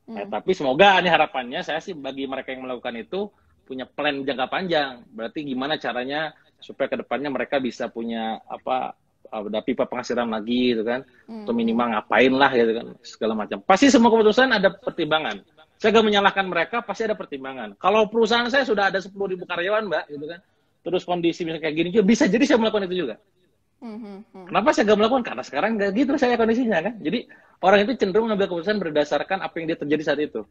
Speaker 2: Tapi semoga ini harapannya saya sih bagi mereka yang melakukan itu punya plan jangka panjang. Berarti gimana caranya supaya kedepannya mereka bisa punya ada pipa penghasilan lagi gitu kan, atau minimal ngapain lah gitu kan, segala macam. Pasti semua keputusan ada pertimbangan. Saya gak menyalahkan mereka, pasti ada pertimbangan. Kalau perusahaan saya sudah ada 10.000 karyawan mbak gitu kan, terus kondisi misalnya kayak gini juga bisa jadi saya melakukan itu juga. Kenapa saya gak melakukan? Karena sekarang gak gitu saya kondisinya kan. Jadi orang itu cenderung mengambil keputusan berdasarkan apa yang dia terjadi saat itu.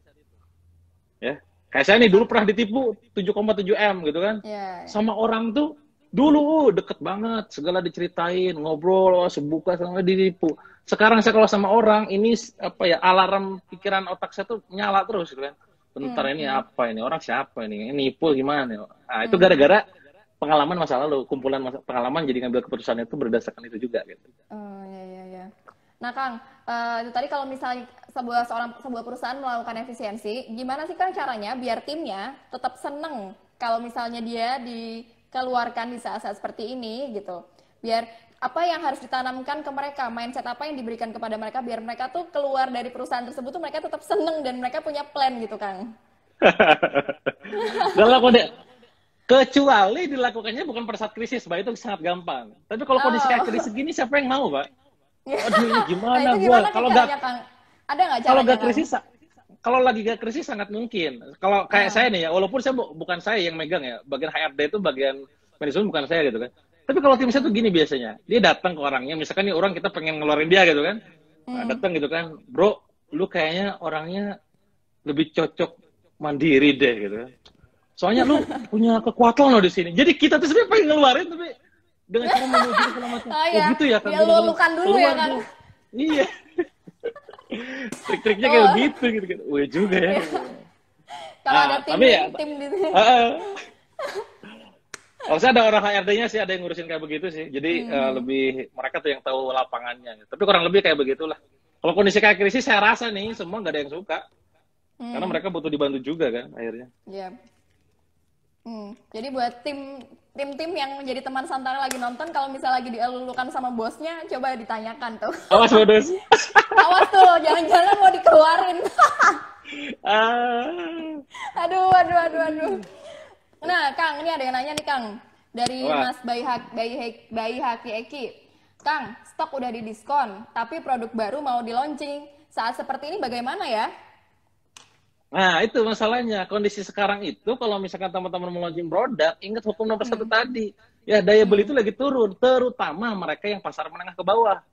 Speaker 2: Ya, kayak saya nih dulu pernah ditipu 7,7 M gitu kan, sama orang tuh. Dulu deket banget, segala diceritain, ngobrol, sebuka sama ditipu. Sekarang saya kalau sama orang ini alarm pikiran otak saya tuh nyala terus gitu kan. Bentar ini apa ini orang siapa ini nipu gimana? Nah itu gara-gara pengalaman masa lalu, kumpulan pengalaman jadi ngambil keputusan itu berdasarkan itu juga gitu.
Speaker 1: Oh ya. Nah Kang, itu tadi kalau misalnya sebuah perusahaan melakukan efisiensi, gimana sih Kang caranya biar timnya tetap seneng kalau misalnya dia dikeluarkan di saat-saat seperti ini gitu, biar apa yang harus ditanamkan ke mereka, mindset apa yang diberikan kepada mereka biar mereka tuh keluar dari perusahaan tersebut tuh mereka tetap seneng dan mereka punya plan gitu Kang.
Speaker 2: Dalam kode kecuali dilakukannya bukan pada saat krisis, Mbak, itu sangat gampang. Tapi kalau kondisi kayak krisis gini siapa yang mau, Mbak? Aduh ini gimana
Speaker 1: nah,
Speaker 2: gua kalau nggak
Speaker 1: ada nggak
Speaker 2: kalau
Speaker 1: caranya
Speaker 2: nggak krisis kalau lagi gak krisis sangat mungkin. Kalau kayak saya nih ya, walaupun saya bukan saya yang megang ya, bagian HRD itu bagian manajemen bukan saya gitu kan. Tapi kalau tim saya tuh gini biasanya, dia datang ke orangnya, misalkan nih orang kita pengen ngeluarin dia gitu kan, datang gitu kan, bro, lu kayaknya orangnya lebih cocok mandiri deh gitu kan. Soalnya lu punya kekuatan loh di sini. Jadi kita tuh sebenarnya pengen ngeluarin tapi dengan cara memuji segala macam. Oh gitu ya kan.
Speaker 1: Ya lulukan dulu ya kan.
Speaker 2: Iya. Trik-triknya kayak begitu gitu kan. Wah juga ya.
Speaker 1: Kalau ada tim di sini.
Speaker 2: Kalau saya ada orang HRD-nya sih ada yang ngurusin kayak begitu sih. Jadi lebih mereka tuh yang tahu lapangannya. Tapi kurang lebih kayak begitulah. Kalau kondisi kayak krisis saya rasa nih semua nggak ada yang suka. Karena mereka butuh dibantu juga kan akhirnya.
Speaker 1: Iya. Jadi buat tim-tim yang menjadi teman Santana lagi nonton, kalau misalnya lagi dielulukan sama bosnya, coba ditanyakan tuh.
Speaker 2: Awas bodos.
Speaker 1: Awas tuh, jangan-jangan mau dikeluarin. Aduh. Nah, Kang, ini ada yang nanya nih, Kang. Dari Mas Bayi Haki Eki. Kang, stok udah didiskon, tapi produk baru mau di launching. Saat seperti ini bagaimana ya?
Speaker 2: Nah, itu masalahnya. Kondisi sekarang itu, kalau misalkan teman-teman mau launching produk, ingat hukum nomor 1 tadi. Ya, daya beli itu lagi turun. Terutama mereka yang pasar menengah ke bawah.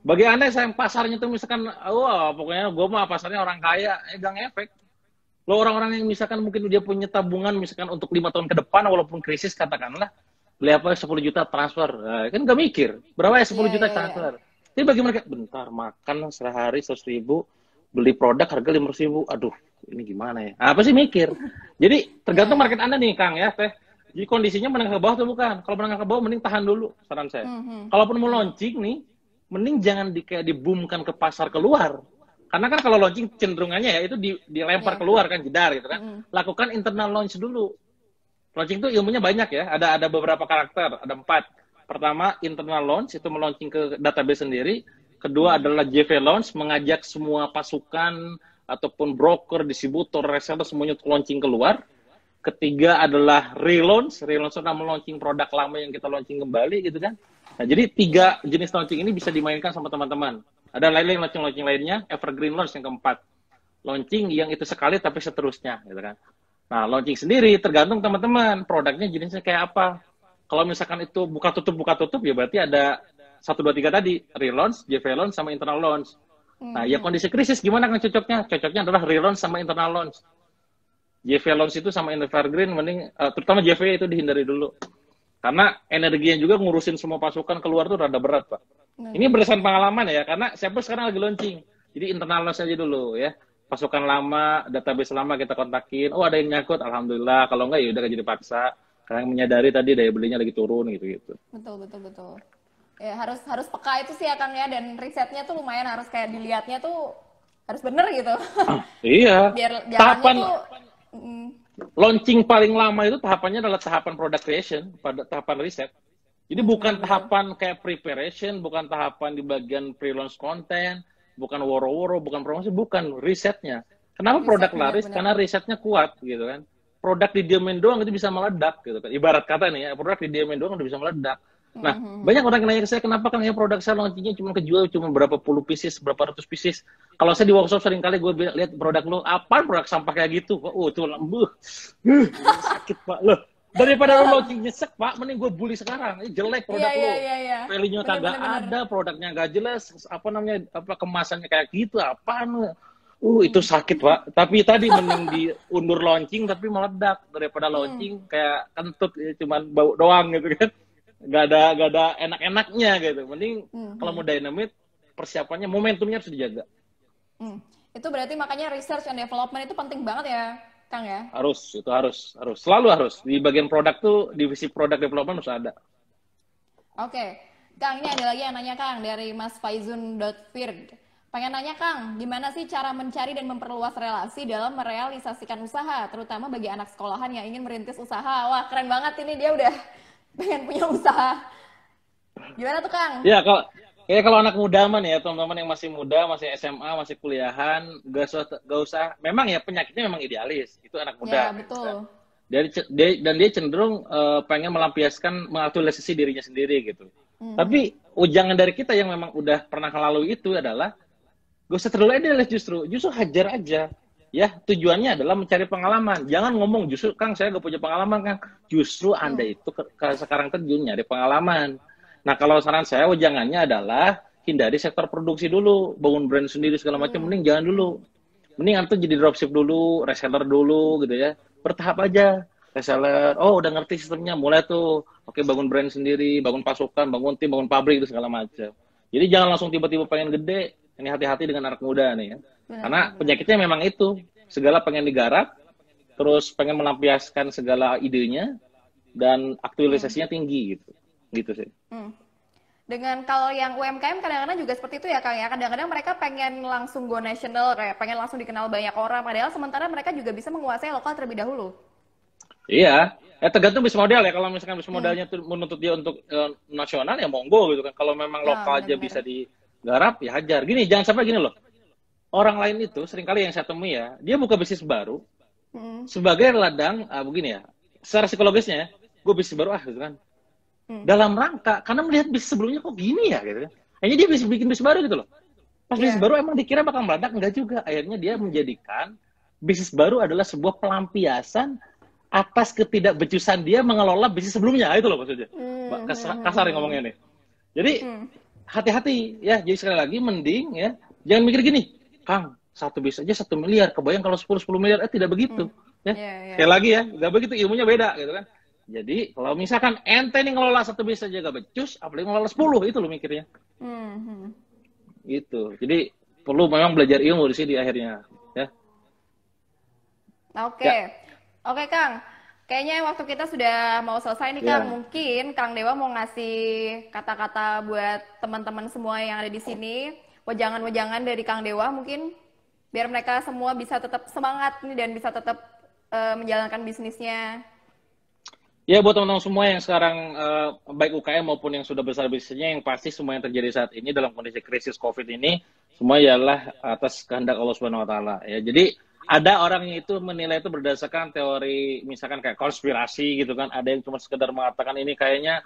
Speaker 2: Bagi Anda yang pasarnya itu misalkan, wah pokoknya gue mah pasarnya orang kaya, gang efek. Lo orang-orang yang misalkan mungkin dia punya tabungan misalkan untuk 5 tahun ke depan, walaupun krisis katakanlah, beli apa 10 juta transfer. Nah, kan gak mikir, berapa ya 10 juta transfer. Tapi bagi mereka, bentar, makan sehari 100.000, beli produk harga 500.000, aduh ini gimana ya? Apa sih mikir? Jadi tergantung market Anda nih Kang ya teh. Jadi kondisinya menengah ke bawah atau bukan? Kalau menengah ke bawah mending tahan dulu saran saya. Kalaupun mau launching nih, mending jangan kayak diboomkan ke pasar keluar. Karena kan kalau launching cenderungannya ya itu dilempar keluar kan jedar gitu kan. Lakukan internal launch dulu. Launching itu ilmunya banyak ya. Ada beberapa karakter, ada 4. Pertama internal launch itu meluncing ke database sendiri. Kedua adalah JV launch, mengajak semua pasukan ataupun broker, distributor, reseller semuanya launching keluar. Ketiga adalah relaunch. Relaunch itu nama launching produk lama yang kita launching kembali gitu kan. Nah, jadi 3 jenis launching ini bisa dimainkan sama teman-teman. Ada lain-lain launching lainnya, evergreen launch yang keempat. Launching yang itu sekali tapi seterusnya gitu kan. Nah, launching sendiri tergantung teman-teman, produknya jenisnya kayak apa. Kalau misalkan itu buka tutup ya berarti ada 1 2 3 tadi, relaunch, JV launch sama internal launch. Nah, ya kondisi krisis gimana kan cocoknya? Cocoknya adalah relaunch sama internal launch. JV launch itu sama evergreen mending terutama JV itu dihindari dulu. Karena energinya juga ngurusin semua pasukan keluar tuh rada berat, Pak. Ini berdasarkan pengalaman ya, karena siapa sekarang lagi launching. Jadi internal launch aja dulu ya. Pasukan lama, database lama kita kontakin. Oh, ada yang nyangkut, alhamdulillah. Kalau enggak ya udah jadi paksa. Karena menyadari tadi daya belinya lagi turun gitu-gitu.
Speaker 1: Betul. Ya harus peka itu sih ya Kang ya, dan risetnya tuh lumayan harus kayak dilihatnya tuh harus bener gitu.
Speaker 2: Iya.
Speaker 1: Biar
Speaker 2: Tahapan
Speaker 1: jalannya tuh
Speaker 2: launching paling lama itu tahapannya adalah tahapan product creation, pada tahapan riset. Jadi bukan tahapan kayak preparation, bukan tahapan di bagian pre-launch content, bukan woro-woro, bukan promosi, bukan risetnya. Kenapa produk laris? Karena risetnya kuat gitu kan. Produk didiemin doang itu bisa meledak gitu kan. Ibarat kata nih ya, produk didiemin doang udah bisa meledak. Nah, banyak orang yang nanya ke saya, kenapa kan ya produk saya launchingnya cuma kejual cuma berapa puluh pieces, berapa ratus pieces. Kalau saya di workshop sering kali gue lihat produk lo, apaan produk sampah kayak gitu? Oh, itu sakit Pak. Loh, daripada lo launching nyesek Pak, mending gue bully sekarang. Ini jelek produk lo. Value-nya kagak ada, produknya nggak jelas, kemasannya kayak gitu, apaan? Itu sakit Pak. Tapi tadi mending diundur launching tapi meledak daripada launching kayak kentut cuman bau doang gitu kan. Gak ada enak-enaknya gitu. Mending kalau mau dynamite persiapannya momentumnya harus dijaga.
Speaker 1: Itu berarti makanya research and development itu penting banget ya, Kang ya?
Speaker 2: Harus. Selalu harus. Di bagian produk tuh divisi product development harus ada.
Speaker 1: Oke. Kang, ini ada lagi yang nanya Kang dari Mas Faizun.fird. Pengen nanya Kang, gimana sih cara mencari dan memperluas relasi dalam merealisasikan usaha, terutama bagi anak sekolahan yang ingin merintis usaha? Wah, keren banget ini, dia udah pengen punya usaha. Gimana tuh Kang?
Speaker 2: Ya kalau anak muda man ya, teman-teman yang masih muda, masih SMA, masih kuliahan, gak usah. Memang ya penyakitnya memang idealis, itu anak muda.
Speaker 1: Ya betul.
Speaker 2: Dan dia cenderung pengen melampiaskan, mengaktualisasi dirinya sendiri gitu. Tapi ujangan dari kita yang memang udah pernah melalui itu adalah gak usah terlalu idealis, justru hajar aja. Ya, tujuannya adalah mencari pengalaman. Jangan ngomong, justru Kang saya gak punya pengalaman Kang. Justru Anda itu sekarang terjun nyari pengalaman. Nah, kalau saran saya ujangannya adalah hindari sektor produksi dulu. Bangun brand sendiri segala macam, mending jangan dulu. Mending Anda jadi dropship dulu, reseller dulu gitu ya. Bertahap aja. Reseller, udah ngerti sistemnya, mulai tuh. Oke, bangun brand sendiri, bangun pasukan, bangun tim, bangun pabrik, itu segala macam. Jadi jangan langsung tiba-tiba pengen gede. Ini hati-hati dengan anak muda nih ya. Karena penyakitnya memang itu. Segala pengen digarap, terus pengen melampiaskan segala idenya, dan aktualisasinya tinggi gitu. Gitu sih.
Speaker 1: Dengan kalau yang UMKM kadang-kadang juga seperti itu ya Kang ya. Kadang-kadang mereka pengen langsung go national, kayak pengen langsung dikenal banyak orang. Padahal sementara mereka juga bisa menguasai lokal terlebih dahulu.
Speaker 2: Iya. Tergantung bisnis model ya. Kalau misalkan bisnis modelnya tuh menuntut dia untuk nasional ya monggo gitu kan. Kalau memang lokal aja bisa digarap ya hajar. Gini, jangan sampai gini loh. Orang lain itu seringkali yang saya temui ya, dia buka bisnis baru sebagai ladang, begini ya, secara psikologisnya ya, gue bisnis baru gitu kan. Dalam rangka, karena melihat bisnis sebelumnya kok gini ya gitu kan. Akhirnya dia bisa bikin bisnis baru gitu loh. Pas bisnis baru emang dikira bakal meledak, enggak juga. Akhirnya dia menjadikan bisnis baru adalah sebuah pelampiasan atas ketidakbecusan dia mengelola bisnis sebelumnya. Itu loh maksudnya. Kasar ngomongnya nih. Jadi hati-hati ya. Jadi sekali lagi mending ya, jangan mikir gini, Kang, satu bis aja 1 miliar, kebayang kalau 10 miliar, tidak begitu. Ya. Sekali lagi ya, nggak begitu, ilmunya beda gitu kan. Jadi kalau misalkan ente nih ngelola 1 bis aja gak becus, apalagi ngelola 10, itu lo mikirnya. Gitu. Jadi perlu memang belajar ilmu di sini akhirnya. Ya.
Speaker 1: Oke Kang, kayaknya waktu kita sudah mau selesai nih Kang. Mungkin Kang Dewa mau ngasih kata-kata buat teman-teman semua yang ada di sini. Wejangan-wejangan dari Kang Dewa mungkin biar mereka semua bisa tetap semangat nih dan bisa tetap menjalankan bisnisnya.
Speaker 2: Ya, buat teman-teman semua yang sekarang baik UKM maupun yang sudah besar bisnisnya, yang pasti semua yang terjadi saat ini dalam kondisi krisis COVID ini semua ialah atas kehendak Allah Subhanahu wa taala ya. Jadi ada orangnya itu menilai itu berdasarkan teori misalkan kayak konspirasi gitu kan, ada yang cuma sekedar mengatakan ini kayaknya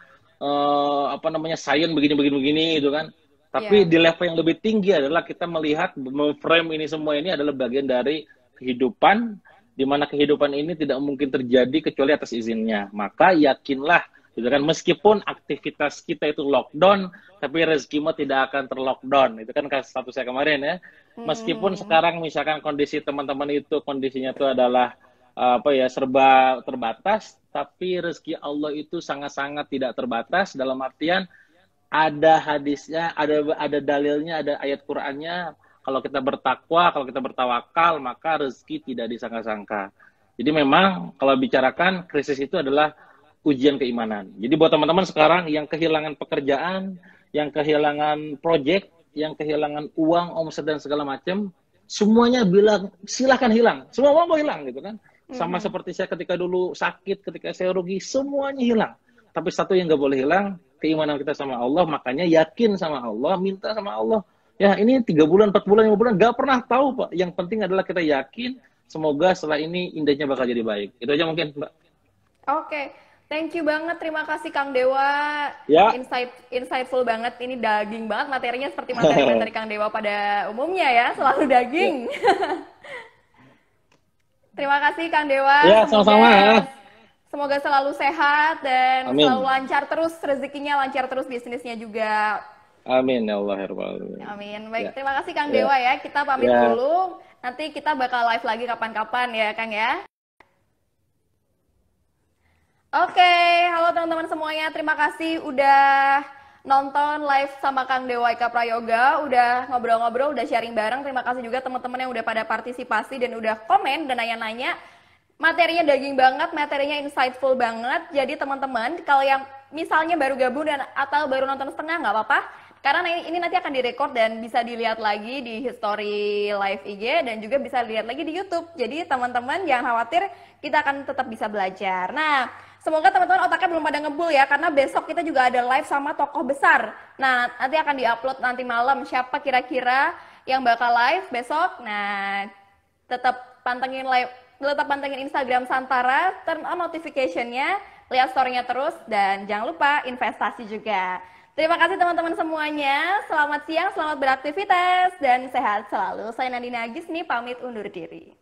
Speaker 2: apa namanya sains begini begini begini gitu kan, tapi
Speaker 1: Iya.
Speaker 2: di level yang lebih tinggi adalah kita melihat memframe ini semua ini adalah bagian dari kehidupan, di mana kehidupan ini tidak mungkin terjadi kecuali atas izinnya. Maka yakinlah gitu kan, meskipun aktivitas kita itu lockdown tapi rezekimu tidak akan terlockdown, itu kan status saya kemarin ya. Meskipun
Speaker 1: Hmm.
Speaker 2: sekarang misalkan kondisi teman-teman itu kondisinya itu adalah apa ya serba terbatas, tapi rezeki Allah itu sangat-sangat tidak terbatas dalam artian ada hadisnya, ada dalilnya, ada ayat Qur'annya. Kalau kita bertakwa, kalau kita bertawakal, maka rezeki tidak disangka-sangka. Jadi memang kalau bicarakan krisis itu adalah ujian keimanan. Jadi buat teman-teman sekarang yang kehilangan pekerjaan, yang kehilangan proyek, yang kehilangan uang, omset dan segala macam, semuanya bilang silahkan hilang. Semua uang mau hilang gitu kan. Sama seperti saya ketika dulu sakit, ketika saya rugi, semuanya hilang. Tapi satu yang nggak boleh hilang, keimanan kita sama Allah. Makanya yakin sama Allah, minta sama Allah. Ya ini 3 bulan, 4 bulan, 5 bulan, nggak pernah tahu Pak. Yang penting adalah kita yakin, semoga setelah ini indahnya bakal jadi baik. Itu aja mungkin Mbak.
Speaker 1: Oke, thank you banget. Terima kasih Kang Dewa.
Speaker 2: Ya.
Speaker 1: Insightful banget. Ini daging banget materinya seperti materi-materi Kang Dewa pada umumnya ya, selalu daging.
Speaker 2: Ya,
Speaker 1: Terima kasih Kang Dewa.
Speaker 2: ya sama-sama ya.
Speaker 1: Semoga selalu sehat dan selalu
Speaker 2: Amin.
Speaker 1: lancar terus rezekinya, lancar terus bisnisnya juga.
Speaker 2: Amin ya Allah ya Rabbal Alamin.
Speaker 1: Amin.
Speaker 2: Ya.
Speaker 1: Baik, terima kasih Kang
Speaker 2: Ya.
Speaker 1: Dewa ya. Kita pamit
Speaker 2: Ya.
Speaker 1: dulu. Nanti kita bakal live lagi kapan-kapan ya Kang ya. Oke, halo teman-teman semuanya. Terima kasih udah nonton live sama Kang Dewa Eka Prayoga, udah ngobrol-ngobrol, udah sharing bareng. Terima kasih juga teman-teman yang udah pada partisipasi dan udah komen dan nanya-nanya. Materinya daging banget, materinya insightful banget. Jadi teman-teman, kalau yang misalnya baru gabung dan atau baru nonton setengah nggak apa-apa. Karena ini nanti akan direkord dan bisa dilihat lagi di history live IG dan juga bisa dilihat lagi di YouTube. Jadi teman-teman jangan khawatir, kita akan tetap bisa belajar. Nah, semoga teman-teman otaknya belum pada ngebul ya, karena besok kita juga ada live sama tokoh besar. Nah, nanti akan diupload nanti malam siapa kira-kira yang bakal live besok. Nah, tetap pantengin live, tetap pantengin Instagram Santara, turn on notification-nya, lihat story-nya terus, dan jangan lupa investasi juga. Terima kasih teman-teman semuanya, selamat siang, selamat beraktivitas, dan sehat selalu. Saya Nandina Agis nih, pamit undur diri.